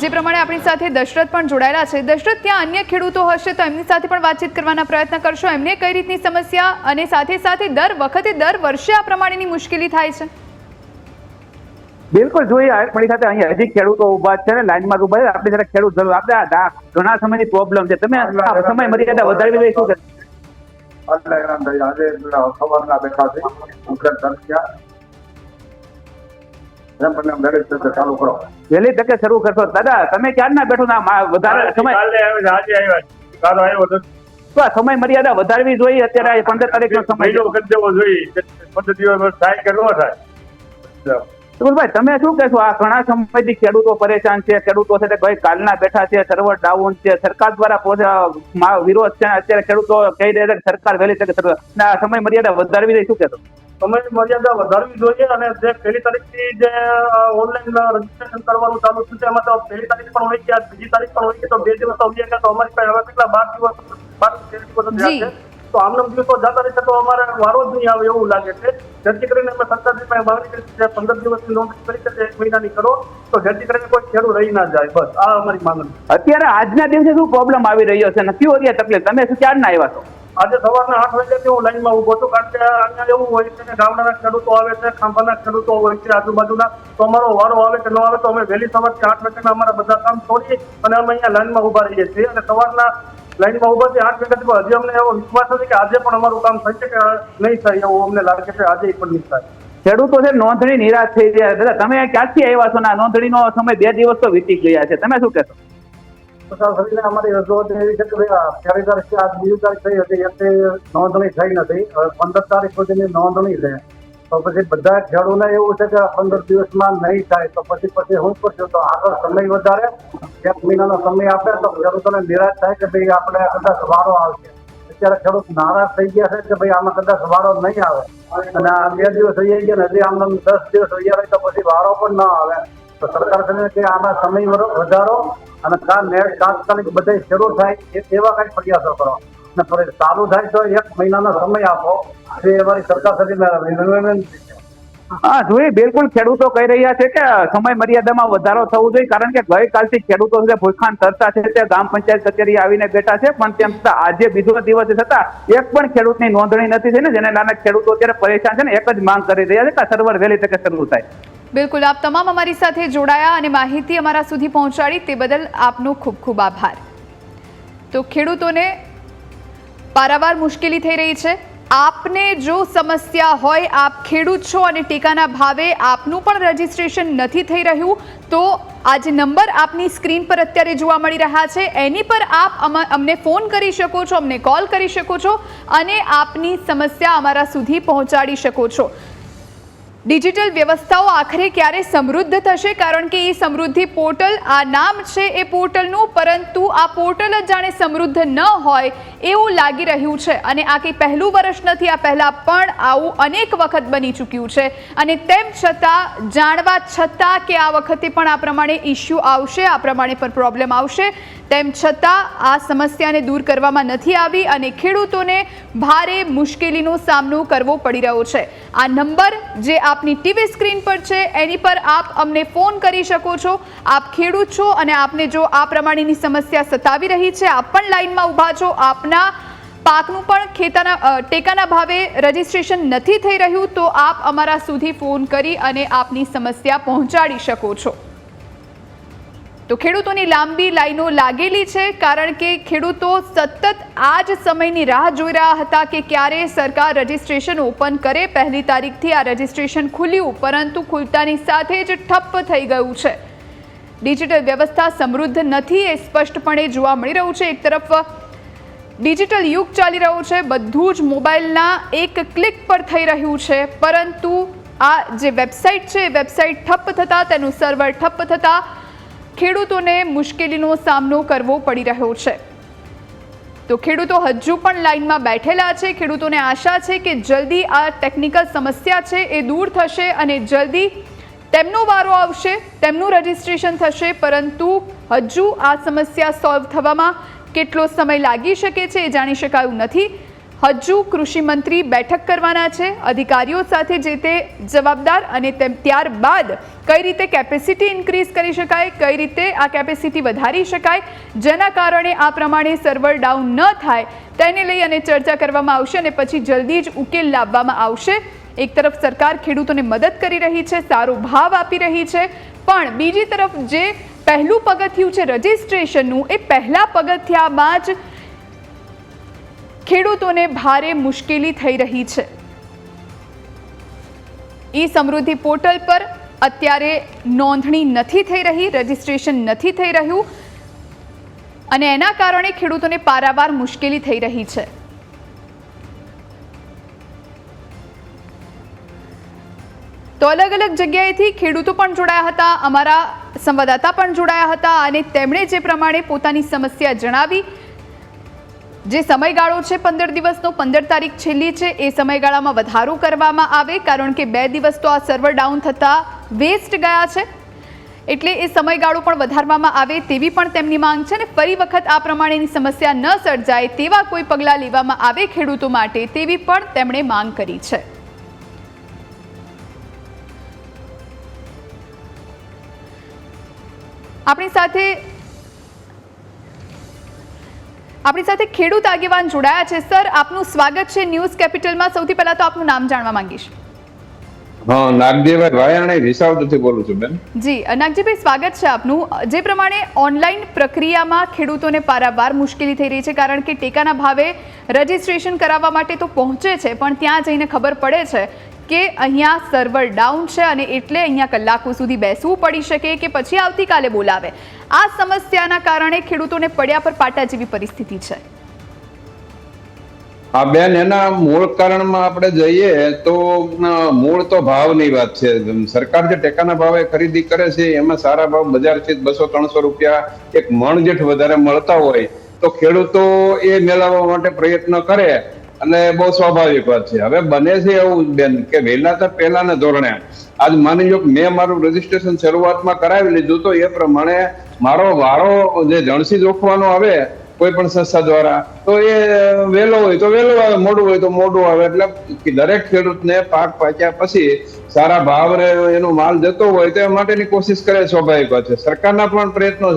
જે પ્રમાણે આપણી સાથે દશરથ પણ જોડાયેલા છે. દશરથ, ત્યાં અન્ય ખેડૂતો હશે તો એમની સાથે પણ વાતચીત કરવાના પ્રયત્ન કરશો, એમને કઈ રીતની સમસ્યા અને સાથે સાથે દર વર્ષે આ પ્રમાણેની મુશ્કેલી થાય છે? બિલકુલ, જોઈએ આપણી સાથે અહીંયા હજી ખેડૂતો ઉભા છે ને, લાઈનમાં ઉભા છે. આપણી સાથે ખેડૂત જરૂર, આપણે ઘણા સમયની પ્રોબ્લેમ છે, તમે સમય મર્યાદા વધારવી દઈ શું છે? આજે સવારના બેઠા છે, ચાલુ કરો, વહેલી તકે શરૂ કરશો. દાદા, તમે ક્યારના બેઠો ના વધારે સમય સમય મર્યાદા વધારવી જોઈએ. અત્યારે 15 તારીખનો સમય કરી દેવો જોઈએ. 15 દિવસ થાય કે ન થાય? ભાઈ, તમે શું કહેશો? આ ઘણા સમયથી ખેડૂતો પરેશાન છે, ખેડૂતો છે ગઈ કાલના બેઠા છે, સર્વર ડાઉન છે, સરકાર દ્વારા વિરોધ છે. અત્યારે ખેડૂતો કહી રહ્યા છે કે સરકાર વહેલી તકે સમય મર્યાદા વધારવી દે, શું કહેશો? સમય મર્યાદા વધારવી જોઈએ અને જે 1 તારીખથી જે ઓનલાઈન રજીસ્ટ્રેશન કરવાનું ચાલુ થયું છે એમાં તો 1 તારીખ પણ હોય કે 2 તારીખ પણ હોય કે તો 2 દિવસ આવી ગયા તો અમારી પાસે હવે કેટલા 12 દિવસ તો આમનો દિવસો જતા રહેશે તો અમારે વારો જ નહીં આવે એવું લાગે છે. જેથી કરીને અમે સરકારની પાસે માંગણી કરી છે 15 દિવસની નોંધણી કરી છે 1 મહિનાની કરો તો જેથી કરીને કોઈ ખેડૂત રહી ના જાય. બસ આ અમારી માંગણી. અત્યારે આજના દિવસે શું પ્રોબ્લેમ આવી રહ્યો છે, નથી હોતી તકલીફ? તમે શું ક્યારના આવ્યા છો? આજે સવારના 8 વાગ્યાથી હું લાઈનમાં ઉભો છું, કારણ કે અહીંયા એવું હોય છે કે ગામડાના ખેડૂતો આવે છે, ખાંભાના ખેડૂતો હોય છે આજુબાજુના, તો અમારો વારો આવે કે ન આવે તો અમે વહેલી સવારથી 8 વાગ્યાના અમારા બધા કામ છોડી અને અમે અહીંયા લાઈનમાં ઉભા રહીએ છીએ. અને સવારના લાઈનમાં ઉભા છે 8 વાગ્યાથી હજી અમને એવો વિશ્વાસ નથી કે આજે પણ અમારું કામ થશે કે નહીં થાય, એવું અમને લાગે છે આજે પણ નહીં થાય. ખેડૂતો છે નોંધણી નિરાશ થઈ ગયા. દાદા, તમે ક્યાંથી આવ્યા છો? નોંધણીનો સમય 2 દિવસ તો વીતી ગયા છે, તમે શું કહેશો? અમારી રજૂઆત એવી છે કે પહેલી તારીખ આજ 2 તારીખ થઈ હતી એટલે નોંધણી થઈ નથી. હવે 15 તારીખ સુધીની નોંધણી છે તો પછી બધા ખેડૂતોને એવું છે કે 15 દિવસમાં નહીં થાય તો પછી શું કરશું? તો આગળ સમય વધારે 1 મહિનાનો સમય આપે તો ખેડૂતોને નિરાશ થાય કે ભાઈ આપણે કદાચ વારો આવશે. અત્યારે ખેડૂત નારાજ થઈ ગયા છે કે ભાઈ આમાં કદાચ વારો નહીં આવે અને આ 2 દિવસ થઈ ગયા ને હજી આમ 10 દિવસ થઈ ગયા તો પછી વારો પણ ન આવે. તો સરકાર કે આમાં સમય વધારો અને તાત્કાલિક બધા શરૂ થાય એવા કઈ પ્રયાસો કરો અને ફરી ચાલુ થાય તો 1 મહિનાનો સમય આપો, એ અમારી સરકાર સાથે વિનંતી છે. હા, જોઈએ, બિલકુલ ખેડૂતો કહી રહ્યા છે કે સમય મર્યાદામાં વધારો થવો જોઈએ, કારણ કે ગઈકાલથી ખેડૂતો ભૂખાન તરતા છે તે ગ્રામ પંચાયત કચેરી આવીને બેઠા છે, પણ તેમ છતાં આજે બીજો દિવસ છતાં એક પણ ખેડૂતની નોંધણી નથી થઈ ને, જેને કારણે ખેડૂતો અત્યારે પરેશાન છે ને એક જ માંગ કરી રહ્યા છે કે સર્વર વહેલી તકે શરૂ થાય. બિલકુલ, આપ તમામ અમારી સાથે જોડાયા અને માહિતી અમારા સુધી પહોંચાડી તે બદલ આપનો ખૂબ ખૂબ આભાર. તો ખેડૂતોને પારાવાર મુશ્કેલી થઈ રહી છે. આપને જો સમસ્યા હોય, આપ ખેડૂત છો અને ટેકાના ભાવે આપનું પણ રજીસ્ટ્રેશન નથી થઈ રહ્યું, તો આ જે નંબર આપની સ્ક્રીન પર અત્યારે જોવા મળી રહ્યા છે એની પર આપ અમને ફોન કરી શકો છો, અમને કોલ કરી શકો છો અને આપની સમસ્યા અમારા સુધી પહોંચાડી શકો છો. ડિજિટલ વ્યવસ્થાઓ આખરે ક્યારે સમૃદ્ધ થશે? કારણ કે એ સમૃદ્ધિ પોર્ટલ, આ નામ છે એ પોર્ટલનું, પરંતુ આ પોર્ટલ જ જાણે સમૃદ્ધ ન હોય એવું લાગી રહ્યું છે. અને આ કંઈ પહેલું વર્ષ નથી, આ પહેલાં પણ આવું અનેક વખત બની ચૂક્યું છે. અને તેમ છતાં, જાણવા છતાં કે આ વખતે પણ આ પ્રમાણે ઇસ્યુ આવશે, આ પ્રમાણે પણ પ્રોબ્લેમ આવશે, તેમ છતાં આ સમસ્યાને દૂર કરવામાં નથી આવી અને ખેડૂતોને ભારે મુશ્કેલીનો સામનો કરવો પડી રહ્યો છે. આ નંબર જે આપની ટીવી સ્ક્રીન પર છે એની પર આપ અમને ફોન કરી શકો છો. આપ ખેડૂત છો અને આપને જો આ પ્રમાણેની સમસ્યા સતાવી રહી છે, આપ પણ લાઈનમાં ઊભા છો, આપના પાકનું પણ ટેકાના ભાવે રજીસ્ટ્રેશન નથી થઈ રહ્યું, તો આપ અમારા સુધી ફોન કરી અને આપની સમસ્યા પહોંચાડી શકો છો. તો ખેડૂતોની લાંબી લાઈનો લાગેલી છે, કારણ કે ખેડૂતો સતત આ જ સમયની રાહ જોઈ રહ્યા હતા કે ક્યારે સરકાર રજીસ્ટ્રેશન ઓપન કરે. 1લી તારીખથી આ રજીસ્ટ્રેશન ખુલ્યું, પરંતુ ખુલતાની સાથે જ ઠપ્પ થઈ ગયું છે. ડિજિટલ વ્યવસ્થા સમૃદ્ધ નથી એ સ્પષ્ટપણે જોવા મળી રહ્યું છે. એક તરફ ડિજિટલ યુગ ચાલી રહ્યો છે, બધું જ મોબાઈલના એક ક્લિક પર થઈ રહ્યું છે, પરંતુ આ જે વેબસાઇટ છે એ વેબસાઇટ ઠપ્પ થતાં, તેનું સર્વર ઠપ્પ થતાં ખેડૂતોને મુશ્કેલીનો સામનો કરવો પડી રહ્યો છે. તો ખેડૂતો હજુ પણ લાઈનમાં બેઠેલા છે. ખેડૂતોને આશા છે કે જલ્દી આ ટેકનિકલ સમસ્યા છે એ દૂર થશે અને જલ્દી તેમનો વારો આવશે, તેમનું રજીસ્ટ્રેશન થશે. પરંતુ હજુ આ સમસ્યા સોલ્વ થવામાં કેટલો સમય લાગી શકે છે એ જાણી શકાયું નથી. હજુ કૃષિ મંત્રી બેઠક કરવાના છે અધિકારીઓ સાથે, જે તે જવાબદાર, અને ત્યારબાદ કઈ રીતે કેપેસિટી ઇન્ક્રીઝ કરી શકાય, કઈ રીતે આ કેપેસિટી વધારી શકાય, જેના કારણે આ પ્રમાણે સર્વર ડાઉન ન થાય તેને લઈ અને ચર્ચા કરવામાં આવશે અને પછી જલ્દી જ ઉકેલ લાવવામાં આવશે. એક તરફ સરકાર ખેડૂતોને મદદ કરી રહી છે, સારો ભાવ આપી રહી છે, પણ બીજી તરફ જે પહેલું પગથિયું છે રજીસ્ટ્રેશનનું, એ પહેલા પગથિયામાં જ ખેડૂતોને ભારે મુશ્કેલી થઈ રહી છે. ઈ સમૃદ્ધિ પોર્ટલ પર અત્યારે નોંધણી નથી થઈ રહી, રજીસ્ટ્રેશન નથી થઈ રહ્યું અને એના કારણે ખેડૂતોને પારાવાર મુશ્કેલી થઈ રહી છે. તો અલગ અલગ જગ્યાએથી ખેડૂતો પણ જોડાયા હતા, અમારા સંવાદદાતા પણ જોડાયા હતા અને તેમણે જે પ્રમાણે પોતાની સમસ્યા જણાવી, જે સમયગાળો છે 15 દિવસનો, 15 તારીખ છેલ્લી છે, એ સમયગાળામાં વધારો કરવામાં આવે, કારણ કે 2 દિવસ તો આ સર્વર ડાઉન થતાં વેસ્ટ ગયા છે, એટલે એ સમયગાળો પણ વધારવામાં આવે તેવી પણ તેમની માંગ છે. અને ફરી વખત આ પ્રમાણેની સમસ્યા ન સર્જાય તેવા કોઈ પગલાં લેવામાં આવે ખેડૂતો માટે, તેવી પણ તેમણે માંગ કરી છે. આપણી સાથે ખેડૂત આગેવાન જોડાયા છે. સર, આપનું સ્વાગત છે ન્યૂઝ કેપિટલમાં. સૌથી પહેલા તો આપનું નામ જાણવા માંગીશ. હા, નાગજીભાઈ ભાયાણી વિસાવદરથી બોલું છું બેન. જી નાગજીભાઈ, સ્વાગત છે આપનું. જે પ્રમાણે ઓનલાઈન પ્રક્રિયામાં ખેડૂતોને પારાવાર મુશ્કેલી થઈ રહી છે, કારણ કે ટેકાના ભાવે રજીસ્ટ્રેશન કરાવવા માટે તો પહોંચે છે, પણ ત્યાં જઈને ખબર પડે છે કે અહીંયા સર્વર ડાઉન છે અને એટલે અહીંયા કલાકો સુધી બેસવું પડી શકે કે પછી આવતીકાલે બોલાવે. આ સમસ્યાના કારણે ખેડૂતોને પડ્યા પર પાટા જેવી પરિસ્થિતિ છે. હા બેન, એના મૂળ કારણમાં આપણે જઈએ તો મૂળ તો ભાવની વાત છે. સરકાર જે ટેકાના ભાવે ખરીદી કરે છે એમાં સારા ભાવ બજારથી 200-300 રૂપિયા એક મણ જેઠ વધારે મળતા હોય તો ખેડૂતો એ મેળવવા માટે પ્રયત્ન કરે અને બહુ સ્વાભાવિક વાત છે. હવે બને છે એવું બેન કે વહેલા પહેલાના ધોરણે આજ માની લો કે મેં મારું રજીસ્ટ્રેશન શરૂઆતમાં કરાવી લીધું, તો એ પ્રમાણે મારો વારો જે જણસી જોખવાનો આવે કોઈ પણ સંસ્થા દ્વારા, તો એ વહેલો હોય તો વહેલો આવે, મોડું હોય તો મોડું આવે. એટલે દરેક ખેડૂતને પાક પાક્યા પછી સારા ભાવ એનો માલ જતો હોય તો એ માટેની કોશિશ કરે, સ્વાભાવિક વાત છે. સરકારના પણ પ્રયત્નો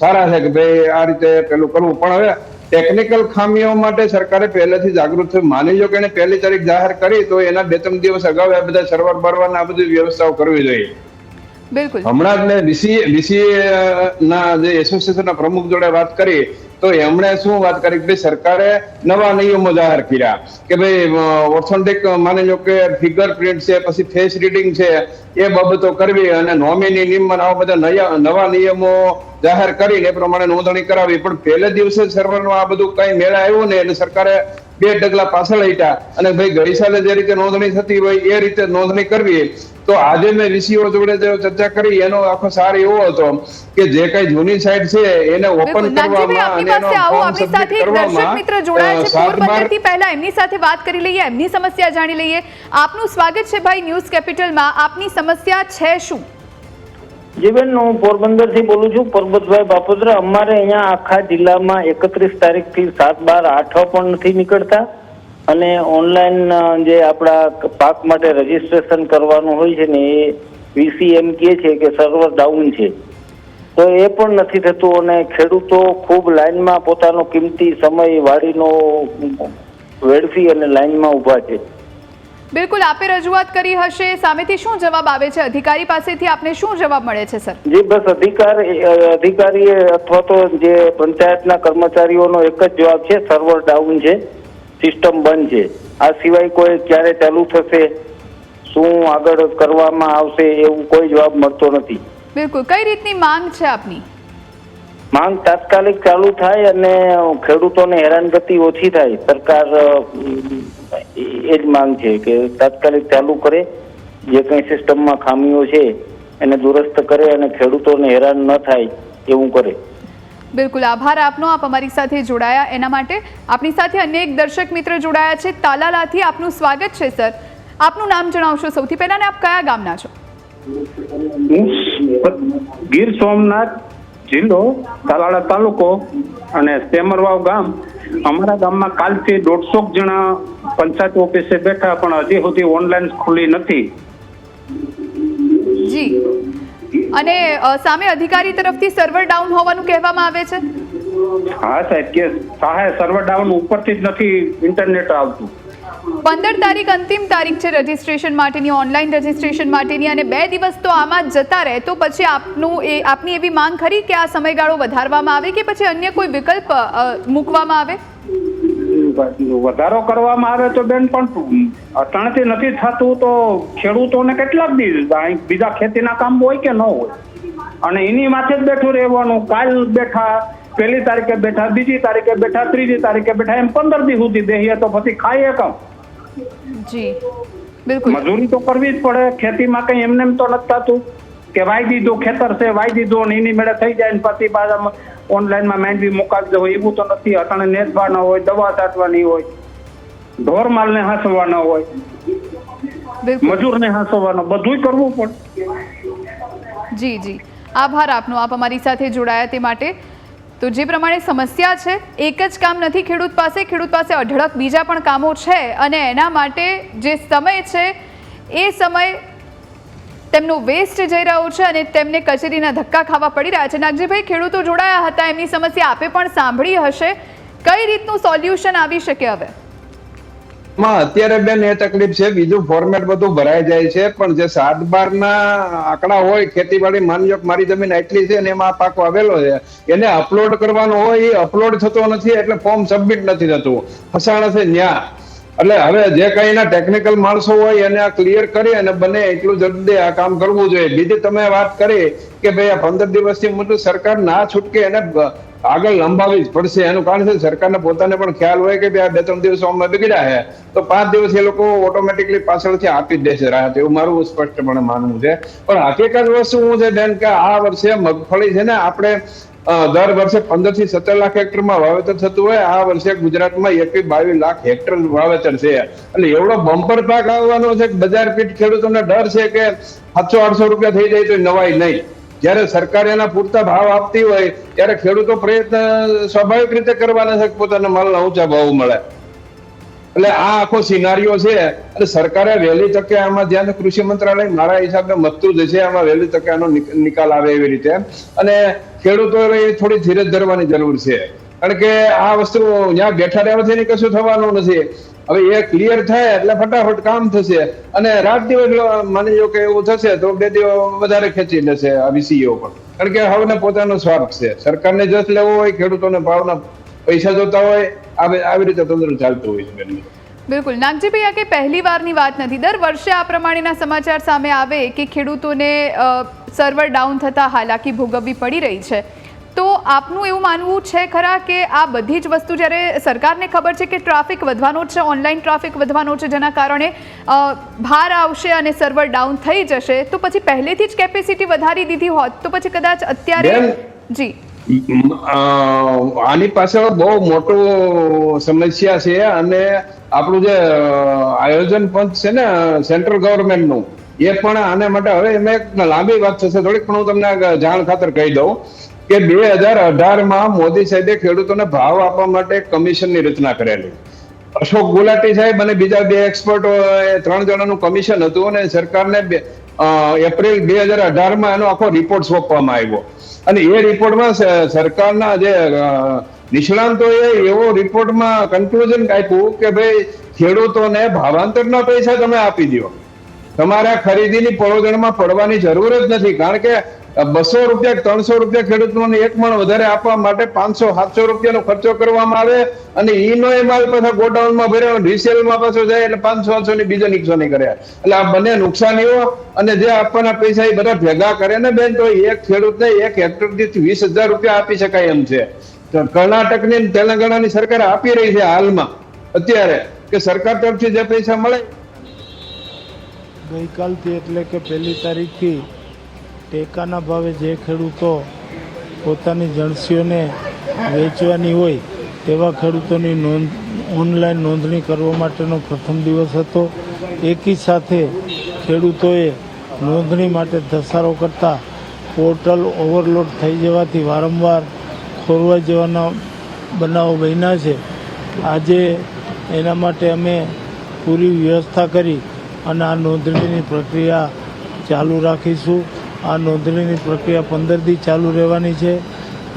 સારા છે કે ભાઈ આ રીતે પેલું કરવું, પણ હવે ટેકનિકલ ખામીઓ માટે સરકારે પહેલેથી જાગૃત થયું. માની લો કે એને 1 તારીખ જાહેર કરી તો એના 2-3 દિવસ અગાઉ આ બધા સર્વર બરવાના આ બધી વ્યવસ્થાઓ કરવી જોઈએ. બિલકુલ. હમણાં જ મેં વીસીએ ના જે એસોસિએશનના પ્રમુખ જોડે વાત કરી તો એમણે શું વાત કરી કે ભાઈ સરકારે નવા નિયમો જાહેર કર્યા કે ભાઈ ઓથેન્ટિક માની લો કે ફિંગર પ્રિન્ટ છે, પછી ફેસ રીડિંગ છે, એ બાબતો કરવી અને નોમિની નિયમન આવા બધા નવા નિયમો જાહેર કરીને એ પ્રમાણે નોંધણી કરાવી. પણ પહેલે દિવસે સર્વરનું આ બધું કઈ મેળા આવ્યું ને એટલે સરકારે 2 ડગલા પાછળ હટ્યા અને ભાઈ ગઈ સાલે જે રીતે નોંધણી થતી હોય એ રીતે નોંધણી કરવી. તો આજે મેં વીસીઓ જોડે ચર્ચા કરી એનો આખો સાર એવો હતો કે જે કઈ જૂની સાઇટ છે એને ઓપન કરવામાં અને એનો ફોર્મ સબમિટ કરવામાં મિત્ર જોડાયા છે પોરબંદરથી. પહેલા એમની સાથે વાત કરી લઈએ, એમની સમસ્યા જાણી લઈએ. આપનું સ્વાગત છે ભાઈ ન્યૂઝ કેપિટલમાં. આપની સમસ્યા છે શું? જીબેન, હું પોરબંદરથી બોલું છું, પરબતભાઈ બાપોદરા. અમારે અહીંયા આખા જિલ્લામાં 31 તારીખથી 7-12-8 પણ નથી નીકળતા અને ઓનલાઈન જે આપણા પાક માટે રજીસ્ટ્રેશન કરવાનું હોય છે ને એ વીસી એમ કહે છે કે સર્વર ડાઉન છે, તો એ પણ નથી થતું અને ખેડૂતો ખૂબ લાઈનમાં પોતાનો કિંમતી સમય વાડીનો વેડફી અને લાઈનમાં ઊભા છે. બિલકુલ, આપે રજૂઆત કરી હશે, સામેથી શું જવાબ આવે છે? અધિકારી પાસેથી આપને શું જવાબ મળે છે સર? જી બસ અધિકારી અથવા તો જે પંચાયતના કર્મચારીઓનો એક જ જવાબ છે, સર્વર ડાઉન છે, સિસ્ટમ બંધ છે. આ સિવાય કોઈ ક્યારે ચાલુ થશે, શું આગળ કરવામાં આવશે એવું કોઈ જવાબ મળતો નથી. બિલકુલ. કઈ રીતની માંગ છે આપની? માંગ તાત્કાલિક ચાલુ થાય અને ખેડૂતોને હેરાનગતિ ઓછી થાય. સરકાર એ જ માંગ છે કે તાત્કાલિક ચાલુ કરે, જે કંઈ સિસ્ટમમાં ખામીઓ છે એને દુરસ્ત કરે અને ખેડૂતોને હેરાન ન થાય એવું કરે. બિલકુલ, આભાર આપનો, આપ અમારી સાથે જોડાયા એના માટે. આપણી સાથે અન્ય એક દર્શક મિત્ર જોડાયા છે તાલાલાથી. આપનું સ્વાગત છે સર. આપનું નામ જણાવશો સૌથી પહેલા ને આપ કયા ગામના છો? ગીર સોમનાથ જિલ્લો, તાલાળા તાલુકો અને સેમરવાવ ગામ. અમારા ગામમાં કાલથી 150 જણા પંચાયત ઓફિસે બેઠા પણ હજી સુધી ઓનલાઈન ખુલી નથી. જી, અને સામે અધિકારી તરફથી સર્વર ડાઉન હોવાનું કહેવામાં આવે છે. હા સાહેબ, કે સહાય સર્વર ડાઉન ઉપરથી જ નથી ઇન્ટરનેટ આવતું. 15 તારીખ અંતિમ તારીખ છે રજીસ્ટ્રેશન માટેની, ઓનલાઈન રજીસ્ટ્રેશન માટેની, અને 2 દિવસ તો આમાં જ જતા રહે. તો પછી આપની એવી માંગ ખરી કે આ સમયગાળો વધારવામાં આવે કે પછી અન્ય કોઈ વિકલ્પ મૂકવામાં આવે? વધારો કરવામાં આવે તો બેન, પણ અટાણથી નથી થતું તો ખેડૂતોને કેટલાક બીજા ખેતીના કામ હોય કે ન હોય અને એની માથે જ બેઠું રહેવાનું. કાલ બેઠા, 1 તારીખે બેઠા, 2 તારીખે બેઠા, 3 તારીખે બેઠા, એમ 15 દી સુધી બેહીએ તો પછી ખાઈએ કામ. જી બિલકુલ, મજૂરી તો કરવી જ પડે. ખેતીમાં કઈ એમને તો નથી થતું કે વાઈ દીધું, ખેતર છે વાઈ દીધું અને એની મેળે થઈ જાય ને પછી પાછા ઓનલાઈનમાં માંડવી મુકાવી દે હોય એવું તો નથી. અટાણે નેસવાના હોય, દવા છાંટવાની હોય, ઢોર માલને હાંસવાના હોય, મજૂરને હાંસવાનો, બધું કરવું પડે. જી જી, આભાર આપનો, આપ અમારી સાથે જોડાયા તે માટે. તો જે પ્રમાણે સમસ્યા છે, એક જ કામ નથી ખેડૂત પાસે અઢળક બીજા પણ કામો છે અને એના માટે જે સમય છે એ સમય તેમનો વેસ્ટ જઈ રહ્યો છે અને તેમને કચેરીના ધક્કા ખાવા પડી રહ્યા છે. નાગજીભાઈ, ખેડૂતો જોડાયા હતા, એમની સમસ્યા આપે પણ સાંભળી હશે. કઈ રીતનું સોલ્યુશન આવી શકે હવે? અત્યારે બેન એ તકલીફ છે, બીજું ફોર્મેટ બધું ભરાઈ જાય છે, પણ જે 7-12 ના આંકડા હોય, ખેતીવાડી માની લો મારી જમીન આટલી છે અને એમાં પાક વાવેલો છે, એને અપલોડ કરવાનો હોય, એ અપલોડ થતો નથી એટલે ફોર્મ સબમિટ નથી થતું. ફસાણ છે ન્યા. એટલે હવે જે કઈ એના ટેકનિકલ માણસો હોય એને આ ક્લિયર કરી અને બને એટલું જલ્દી આ કામ કરવું જોઈએ. બીજી તમે વાત કરી કે ભાઈ આ 15 દિવસથી મોટું સરકાર ના છૂટકે એને આગળ લંબાવી જ પડશે. એનું કારણ છે સરકારને પોતાને પણ ખ્યાલ હોય કે ભાઈ આ 2-3 દિવસો અમે બગડ્યા છે તો 5 દિવસ એ લોકો ઓટોમેટિકલી પાછળથી આપી જ દેશે રાહત, એવું મારું સ્પષ્ટપણે માનવું છે. પણ હકીકત વસ્તુ શું છે બેન કે આ વર્ષે મગફળી છે ને આપણે દર વર્ષે 15 થી 17 લાખ હેક્ટરમાં વાવેતર થતું હોય, આ વર્ષે ગુજરાતમાં 21-22 લાખ હેક્ટર વાવેતર છે. એટલે એવડો બમ્પર પાક આવવાનો છે કે બજાર પીઠ ખેડૂતોને ડર છે કે 700-800 રૂપિયા થઈ જાય તો નવાઈ નહીં. જયારે સરકાર એના પૂરતા ભાવ આપતી હોય ત્યારે ખેડૂતો પ્રયત્ન સ્વાભાવિક રીતે કરવાના છે કે પોતાના માલના ઊંચા ભાવ મળે. એટલે આ આખો સિનારીઓ છે અને સરકારે વહેલી તકે આમાં ધ્યાન, કૃષિ મંત્રાલય મારા હિસાબે મથતું જ છે, આમાં વહેલી તકે આનો નિકાલ આવે એવી રીતે. અને ખેડૂતોએ થોડી ધીરજ ધરવાની જરૂર છે. કારણ કે આ વસ્તુ જ્યાં બેઠા રહેવાથી કશું થવાનું નથી. હવે એ ક્લિયર થાય એટલે ફટાફટ કામ થશે અને રાત દિવસ માની લો કે એવું થશે તો 2 દિવસ વધારે ખેંચી લેશે આ વીસીઓ પણ, કારણ કે હવે પોતાનો સ્વાર્થ છે. સરકારને જસ લેવો હોય, ખેડૂતોને ભાવના પૈસા જોતા હોય, આવી રીતે તંત્ર ચાલતું હોય છે. બિલકુલ નાગજીભાઈ, આ કે પહેલી વારની વાત નથી. દર વર્ષે આ પ્રમાણેના સમાચાર સામે આવે કે ખેડૂતોને સર્વર ડાઉન થતા હાલાકી ભોગવવી પડી રહી છે. તો આપનું એવું માનવું છે ખરા કે આ બધી જ વસ્તુ જ્યારે સરકારને ખબર છે કે ટ્રાફિક વધવાનો છે, ઓનલાઈન ટ્રાફિક વધવાનો છે, જેના કારણે ભાર આવશે અને સર્વર ડાઉન થઈ જશે, તો પછી પહેલેથી જ કેપેસિટી વધારી દીધી હોત તો પછી કદાચ અત્યારે જી આની પાછળ બહુ મોટો સમસ્યા છે. અને આપણું જે આયોજન પંચ છે ને સેન્ટ્રલ ગવર્મેન્ટનું, એ પણ આને માટે હવે એમાં એક લાંબી વાત થશે થોડીક, પણ હું તમને જાણ ખાતર કહી દઉં કે 2018માં મોદી સાહેબે ખેડૂતોને ભાવ આપવા માટે કમિશનની રચના કરેલી. અશોક ગુલાટી સાહેબ અને બીજા 2 એક્સપર્ટો 3 જણાનું કમિશન હતું અને સરકારને એપ્રિલ 2018માં એનો આખો રિપોર્ટ સોંપવામાં આવ્યો. અને એ રિપોર્ટમાં સરકારના જે નિષ્ણાંતોએ એવો રિપોર્ટમાં કન્ક્લુઝન આપ્યું કે ભાઈ ખેડૂતોને ભાવાંતરના પૈસા તમે આપી દો, તમારા ખરીદીની પરોજણમાં પડવાની જરૂર જ નથી. કારણ કે 200 રૂપિયા 300 રૂપિયા ખેડૂતોને 1 મણ વધારે આપવા માટે 500-700 રૂપિયાનો ખર્ચો કરવામાં આવે અને ઈનો એ માલ પાછા ગોડાઉનમાં ભર્યો, રિસેલમાં પાછો જાય એટલે 500-700 ની બીજો નુકસાની કરે. એટલે આ બંને નુકસાનીઓ અને જે આપવાના પૈસા એ બધા ભેગા કરે ને બેન, તો એક ખેડૂતને 1 હેક્ટર દીઠ 20,000 રૂપિયા આપી શકાય એમ છે. કર્ણાટકની તેલંગાણાની સરકાર આપી રહી છે હાલમાં અત્યારે, કે સરકાર તરફથી જે પૈસા મળે. ગઈકાલથી એટલે કે 1 તારીખથી ટેકાના ભાવે જે ખેડૂતો પોતાની જણસીઓને વેચવાની હોય તેવા ખેડૂતોની ઓનલાઈન નોંધણી કરવા માટેનો પ્રથમ દિવસ હતો. એકી સાથે ખેડૂતોએ નોંધણી માટે ધસારો કરતા પોર્ટલ ઓવરલોડ થઈ જવાથી વારંવાર ખોરવાઈ જવાના બનાવો બન્યા છે. આજે એના માટે અમે પૂરી વ્યવસ્થા કરી અને આ નોંધણીની પ્રક્રિયા ચાલુ રાખીશું. આ નોંધણીની પ્રક્રિયા 15 દી ચાલુ રહેવાની છે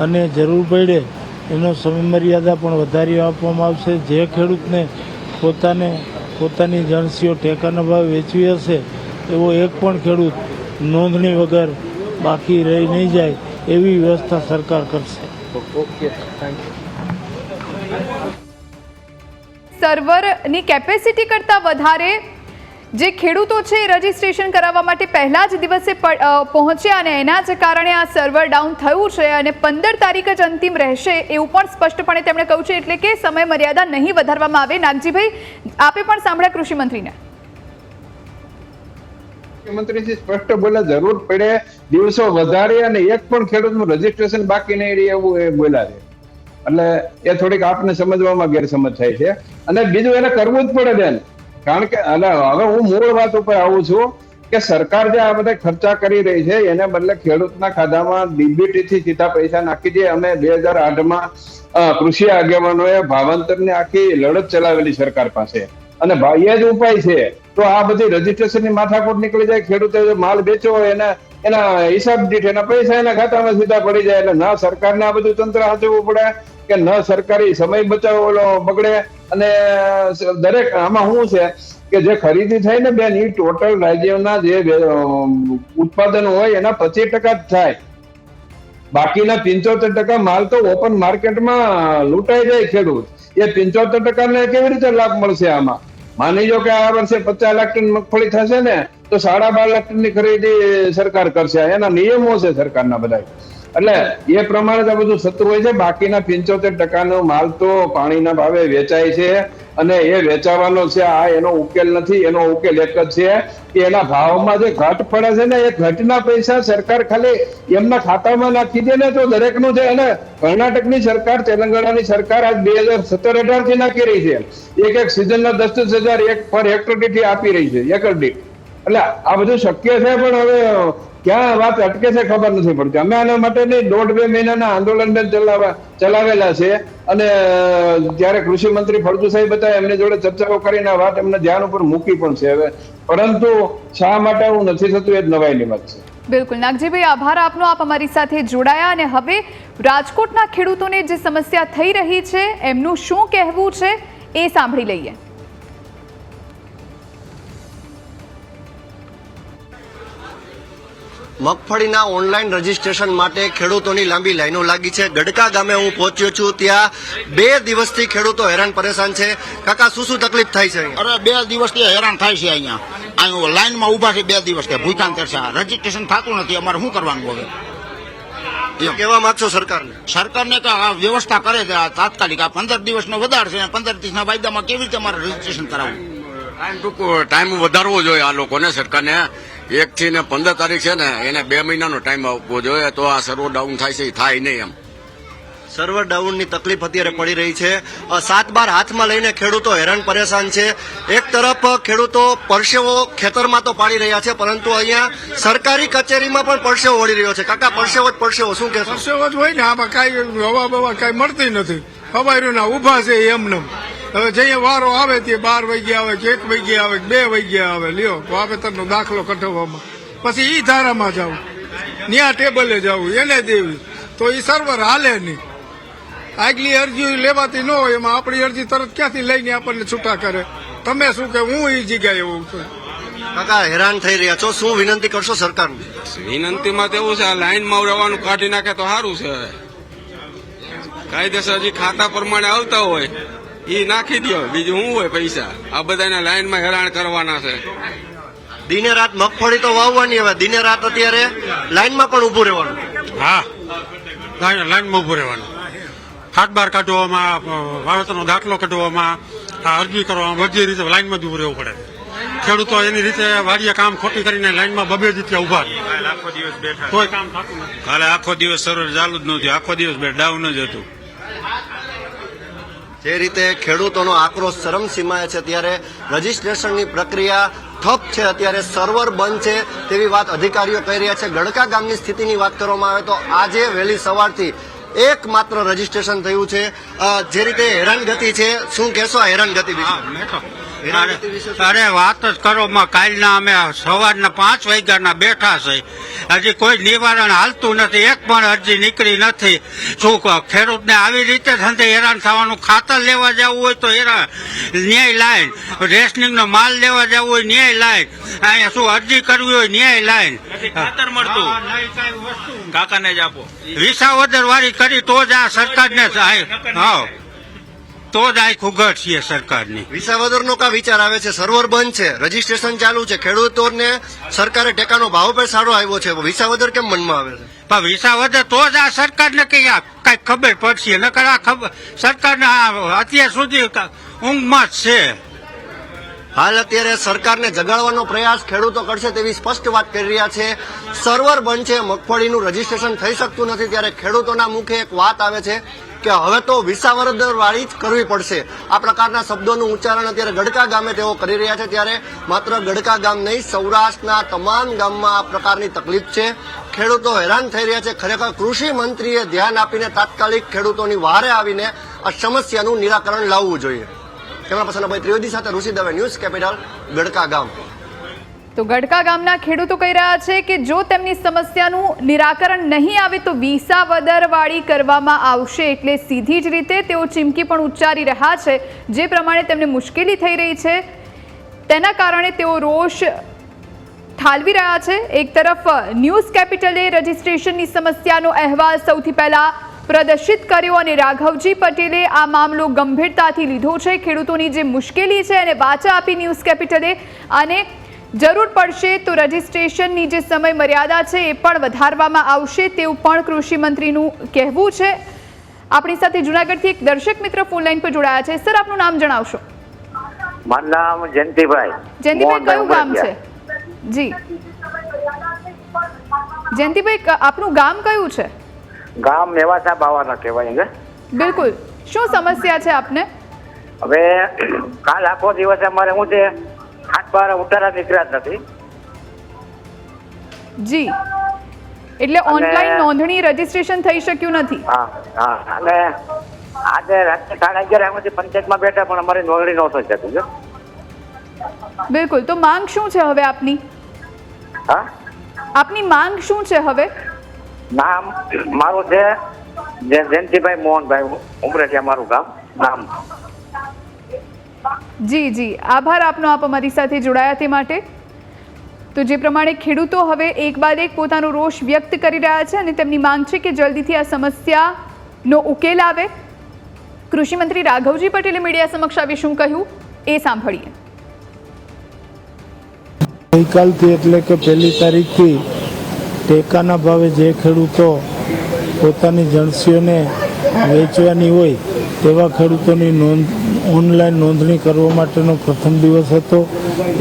અને જરૂર પડે એનો સમયમર્યાદા પણ વધારી આપવામાં આવશે. જે ખેડૂતને પોતાની જણસીઓ ટેકાના ભાવે વેચવી હશે એવો એક પણ ખેડૂત નોંધણી વગર બાકી રહી નહીં જાય એવી વ્યવસ્થા સરકાર કરશે. Okay, thank you. સર્વરની કેપેસિટી કરતાં વધારે જે ખેડૂતો છે એ રજીસ્ટ્રેશન કરાવવા માટે પહેલા જ દિવસે પહોંચ્યા અને એના જ કારણે આ સર્વર ડાઉન થયું છે અને 15 તારીખ જ અંતિમ રહેશે એવું પણ સ્પષ્ટપણે તેમણે કહ્યું છે. એટલે કે સમય મર્યાદા નહીં વધારવામાં આવે. નાગજીભાઈ, આપે પણ સાંભળ્યા કૃષિમંત્રીને. મુખ્યમંત્રીજી સ્પષ્ટ બોલ્યા જરૂર પડે દિવસો વધારે અને એક પણ ખેડૂતનું રજીસ્ટ્રેશન બાકી નહીં રહે એવું એ બોલ્યા છે. એટલે એ થોડીક આપને સમજવામાં ગેરસમજ થાય છે. અને બીજું એને કરવું જ પડે બેન, કારણ કે હવે હું મૂળ વાત ઉપર આવું છું કે સરકાર જે આ બધા ખર્ચા કરી રહી છે એને બદલે ખેડૂતના ખાતામાં ડીબીટી થી સીધા પૈસા નાખી દે. અમે 2008માં કૃષિ આગેવાનોએ ભાવાંતરની આખી લડત ચલાવેલી સરકાર પાસે, અને એ જ ઉપાય છે. તો આ બધી રજીસ્ટ્રેશનની માથાકૂટ નીકળી જાય. ખેડૂતો માલ વેચો હોય એના હિસાબ દીઠ એના પૈસા એના ખાતામાં સીધા પડી જાય. એટલે ના સરકારને આ બધું તંત્ર સાચવવું પડે કે ન સરકારી સમય બચાવ બગડે. અને દરેક આમાં શું છે કે જે ખરીદી થાય ને બેન, એ ટોટલ રાજ્યના જે ઉત્પાદન હોય એના 25% જ થાય. બાકીના 75% માલ તો ઓપન માર્કેટમાં લૂંટાઈ જાય ખેડૂત. એ 75% ને કેવી રીતે લાભ મળશે આમાં? માની લો કે આ વર્ષે 50 લાખ ટન મગફળી થશે ને તો 12.5 લાખ ટનની ખરીદી સરકાર કરશે. એના નિયમો છે સરકારના બધા. એટલે એ પ્રમાણે આ બધું થતું હોય છે. બાકીના 75% માલ તો પાણીના ભાવે વેચાય છે અને એ વેચાવાનો છે. આ એનો ઉકેલ નથી. એનો ઉકેલ એક જ છે કે એના ભાવમાં જે ઘટ પડે છે ને એ ઘટના પૈસા સરકાર ખાલી એમના ખાતામાં નાખી દે ને તો દરેકનું છે. અને કર્ણાટકની સરકાર, તેલંગાણાની સરકાર આજ 2017-18 થી નાખી રહી છે. એક સિઝનના 10,000 એક પર હેક્ટર દીઠ આપી રહી છે, એકર દીઠ. એટલે આ બધું શક્ય છે, પણ હવે ક્યાં વાત અટકે છે ખબર નથી પડતી. અમે આના માટેની 1.5-2 મહિનાના આંદોલન ચલાવેલા છે. અને ત્યારે કૃષિ મંત્રી ફળદુ સાહેબ હતા, એમની જોડે ચર્ચાઓ કરીને આ વાત એમને ધ્યાન ઉપર મૂકી પણ છે હવે. પરંતુ શા માટે આવું નથી થતું એ જ નવાઈની વાત છે. બિલકુલ નાગજીભાઈ, આભાર આપનો, આપ અમારી સાથે જોડાયા. અને હવે રાજકોટના ખેડૂતોને જે સમસ્યા થઈ રહી છે એમનું શું કહેવું છે એ સાંભળી લઈએ. મગફળીના ઓનલાઈન રજીસ્ટ્રેશન માટે ખેડૂતોની લાંબી લાઈનો લાગી છે. ગડકા ગામે હું પહોંચ્યો છું, ત્યાં 2 દિવસથી ખેડૂતો હેરાન પરેશાન છે. કાકા, શું તકલીફ થાય છે અહીંયા? અરે 2 દિવસથી હેરાન થાય છે. અહીંયા લાઈનમાં ઉભા છે 2 દિવસથી, ભૂખાન કરશે. રજીસ્ટ્રેશન થતું નથી. અમારે શું કરવાનું હવે? કેવા માંગશો સરકારને? સરકારને કે આ વ્યવસ્થા કરે છે આ તાત્કાલિક. આ 15 દિવસનો વધાર છે, 15 દિવસના વાયદામાં કેવી રીતે અમારે રજીસ્ટ્રેશન કરાવવું? ટાઈમ વધારવો જોઈએ આ લોકોને, સરકારને. 1 થી 15 તારીખ છે ને, એને 2 મહિનાનો ટાઈમ આપવો જોઈએ, તો આ સર્વર ડાઉન થાય છે એ થાય નહીં. એમ સર્વર ડાઉનની તકલીફ અત્યારે પડી રહી છે. 7-12 હાથમાં લઈને ખેડૂતો હેરાન પરેશાન છે. એક તરફ ખેડૂતો પરસેવો ખેતરમાં તો પાડી રહ્યા છે, પરંતુ અહીંયા સરકારી કચેરીમાં પણ પરસેવો વળી રહ્યો છે. કાકા, પરસેવો જ પરસેવો, શું કહેશો? પરસેવો જ હોય ને, આમાં કાંઈ હવા બવા કાંઈ મળતી નથી. હવાઈના ઊભા છે એમને. હવે જઈએ વારો આવે તે 12 વાગ્યા આવે કે 1 વાગ્યા આવે કે 2 વાગ્યા આવે, લ્યો વાવેતરનો દાખલો કઢાવવામાં, પછી ઈ ધારામાં જવું, ન્યા ટેબલે જવું, એને દેવી, તો એ સર્વર હાલે નહીં. આગલી અરજી લેવાતી ન હોય, એમાં આપણી અરજી તરત ક્યાંથી લઈને આપણને છૂટા કરે? તમે શું કે હું એ જગ્યાએ એવું છું. કાકા, હેરાન થઈ રહ્યા છો, શું વિનંતી કરશો સરકારને? વિનંતીમાં તો એવું છે, આ લાઈનમાં રહેવાનું કાઢી નાખે તો સારું છે. કાયદેસર હજી ખાતા પ્રમાણે આવતા હોય એ નાખી દો, બીજું શું હોય પૈસા? આ બધાને લાઈનમાં હેરાન કરવાના છે. દિને રાત મગફળી તો વાવવાની, હવે દિને રાત અત્યારે લાઈનમાં પણ ઉભું રહેવાનું. હા, લાઈનમાં ઉભું રહેવાનું, 7-12 કાઢવામાં, વાવેતરનો દાખલો કાઢવામાં, આ અરજી કરવામાં, બધી રીતે લાઈનમાં જ ઉભું રહેવું પડે. ખેડૂતો એની રીતે વાડીએ કામ ખોટી કરીને લાઈનમાં 2 જગ્યા ઉભા આખો દિવસ બેઠા, કોઈ કામ થતું નથી. કાલે આખો દિવસ સર્વર ચાલુ જ નહોતું, આખો દિવસ ડાઉન જ હતું. જે રીતે ખેડૂતોનો આક્રોશ ચરમસીમાએ છે, ત્યારે રજીસ્ટ્રેશનની પ્રક્રિયા ઠપ છે. અત્યારે સર્વર બંધ છે તેવી વાત અધિકારીઓ કહી રહ્યા છે. ગડકા ગામની સ્થિતિની વાત કરવામાં આવે તો આજે વહેલી સવારથી એકમાત્ર રજીસ્ટ્રેશન થયું છે. જે રીતે હેરાનગતિ છે, શું કહેશો આ હેરાનગતિ વિશે? અરે વાત જ કરો, કાલના અમે સવારના 5 વાગ્યાના બેઠા છે, હજી કોઈ નિવારણ હાલતું નથી, એક પણ અરજી નીકળી નથી. શું ખેડૂતને આવી રીતે ધંધે હેરાન થવાનું? ખાતર લેવા જવું હોય તો હેરાન, ન્યાય લાઈન. રેશનિંગનો માલ લેવા જવું હોય ન્યાય લાઈન. અહીંયા શું અરજી કરવી હોય ન્યાય લાઈન. ખાતર મળતું કાકાને જ આપો. વિસાવદર વાળી કરી તો જ આ સરકારને હા, તો જ આ ખુગટ છે સરકારની. વિસાવદરનો કા વિચાર આવે છે? સર્વર બંધ છે, રજીસ્ટ્રેશન ચાલુ છે, ખેડૂતોને સરકારે ટેકાનો ભાવ પણ સારો આવ્યો છે, વિસાવદર કેમ મનમાં આવે છે? પણ વિસાવદર તો જ આ સરકારને કઈ ખબર પડશે, નકર આ ખબર સરકારને અત્યાર સુધી ઊંઘમાં જ છે. હાલ અત્યારે સરકારને જગાડવાનો પ્રયાસ ખેડૂતો કરશે તેવી સ્પષ્ટ વાત કરી રહ્યા છે. સર્વર બંધ છે, મગફળીનું રજીસ્ટ્રેશન થઈ શકતું નથી, ત્યારે ખેડૂતોના મુખે એક વાત આવે છે કે હવે તો વિસાવદર વાળી જ કરવી પડશે. આ પ્રકારના શબ્દોનું ઉચ્ચારણ અત્યારે ગડકા ગામે તેઓ કરી રહ્યા છે. ત્યારે માત્ર ગડકા ગામ નહીં, સૌરાષ્ટ્રના તમામ ગામમાં આ પ્રકારની તકલીફ છે. ખેડૂતો હેરાન થઈ રહ્યા છે. ખરેખર કૃષિ મંત્રીએ ધ્યાન આપીને તાત્કાલિક ખેડૂતોની વહારે આવીને આ સમસ્યાનું નિરાકરણ લાવવું જોઈએ. કેમેરા પર્સન અભય ત્રિવેદી સાથે ઋષિ દવે, ન્યૂઝ કેપિટલ, ગડકા ગામ. તો ગડકા ગામના ખેડૂતો કહી રહ્યા છે કે જો તેમની સમસ્યાનું નિરાકરણ નહીં આવે તો વિસાવદરવાળી કરવામાં આવશે. એટલે સીધી જ રીતે તેઓ ચીમકી પણ ઉચ્ચારી રહ્યા છે. જે પ્રમાણે તેમને મુશ્કેલી થઈ રહી છે તેના કારણે તેઓ રોષ ઠાલવી રહ્યા છે. એક તરફ ન્યૂઝ કેપિટલે રજીસ્ટ્રેશનની સમસ્યાનો અહેવાલ સૌથી પહેલા પ્રદર્શિત કર્યો અને રાઘવજી પટેલે આ મામલો ગંભીરતાથી લીધો છે. ખેડૂતોની જે મુશ્કેલી છે એને વાચા આપી ન્યૂઝ કેપિટલે, અને જરૂર પડશે તો રજીસ્ટ્રેશનની જે સમય મર્યાદા છે એ પણ વધારવામાં આવશે તેવું પણ કૃષિ મંત્રીનું કહેવું છે. આપણી સાથે જૂનાગઢથી એક દર્શક મિત્ર ફોન લાઈન પર જોડાયા છે. સર, આપનું નામ જણાવશો? મારું નામ જયંતિભાઈ. જયંતિભાઈ, કયું ગામ છે? જી જયંતિભાઈ, આપનું ગામ કયું છે? ગામ મેવાસા બાવાના કહેવાય. બિલકુલ, શું સમસ્યા છે આપને? હવે કાલ આખો દિવસ અમારે શું છે, 8-12 ઉતારા નીકળ્યા જ નથી. જી, એટલે ઓનલાઈન નોંધણી રજીસ્ટ્રેશન થઈ શક્યું નથી. હા હા, અને આજે રાત્રે 11:30 વાગ્યાથી પંચાયતમાં બેઠા પણ અમારી નોંધણી નહોતી થતી. બિલકુલ, તો માંગ શું છે હવે આપની? હા, આપની માંગ શું છે હવે? નામ મારું છે જયંતિભાઈ મોહનભાઈ ઉમરેઠિયા, મારું ગામ નામ. જી આભાર આપનો, આપ અમારી સાથે જોડાયા તે માટે. તો જે પ્રમાણે ખેડૂતો હવે એક બાદ એક પોતાનો રોષ વ્યક્ત કરી રહ્યા છે અને તેમની માંગ છે કે જલ્દીથી આ સમસ્યાનો ઉકેલ આવે. કૃષિ મંત્રી રાઘવજી પટેલે મીડિયા સમક્ષ આવી શું કહ્યું એ સાંભળીએ. ગઈકાલથી એટલે કે 1 તારીખથી ટેકાના ભાવે જે ખેડૂતો પોતાની જણસીઓને વેચવાની હોય તેવા ખેડૂતોની ઓનલાઈન નોંધણી કરવા માટેનો પ્રથમ દિવસ હતો.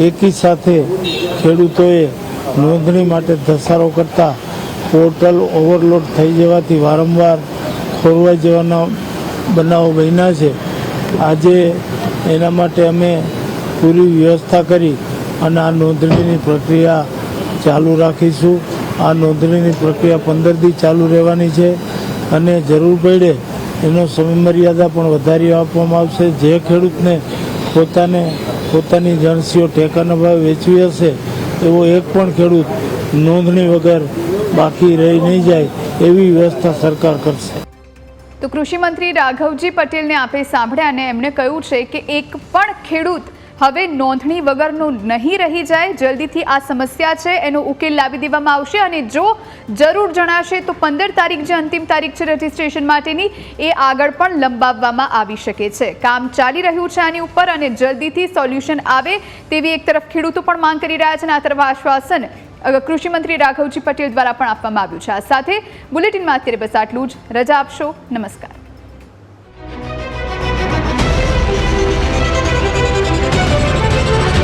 એકી સાથે ખેડૂતોએ નોંધણી માટે ધસારો કરતા પોર્ટલ ઓવરલોડ થઈ જવાથી વારંવાર ખોરવાઈ જવાના બનાવો બન્યા છે. આજે એના માટે અમે પૂરી વ્યવસ્થા કરી અને આ નોંધણીની પ્રક્રિયા ચાલુ રાખીશું. આ નોંધણીની પ્રક્રિયા 15 દી ચાલુ રહેવાની છે અને જરૂર પડે એનો સમયમર્યાદા પણ વધારી આપવામાં આવશે. જે ખેડૂતને પોતાની જણસીઓ ટેકાના ભાવે વેચવી હશે એવો એક પણ ખેડૂત નોંધણી વગર બાકી રહી નહીં જાય એવી વ્યવસ્થા સરકાર કરશે. તો કૃષિ મંત્રી રાઘવજી પટેલને આપે સાંભળ્યા અને એમણે કહ્યું છે કે એક પણ ખેડૂત હવે નોંધણી વગરનું નહીં રહી જાય. જલ્દીથી આ સમસ્યા છે એનો ઉકેલ લાવી દેવામાં આવશે અને જો જરૂર જણાશે તો 15 તારીખ જે અંતિમ તારીખ છે રજીસ્ટ્રેશન માટેની એ આગળ પણ લંબાવવામાં આવી શકે છે. કામ ચાલી રહ્યું છે આની ઉપર અને જલ્દીથી સોલ્યુશન આવે તેવી એક તરફ ખેડૂતો પણ માંગ કરી રહ્યા છે અને આ તરફ આશ્વાસન કૃષિ મંત્રી રાઘવજી પટેલ દ્વારા પણ આપવામાં આવ્યું છે. આ સાથે બુલેટિનમાં અત્યારે બસ આટલું જ. રજા આપશો. નમસ્કાર.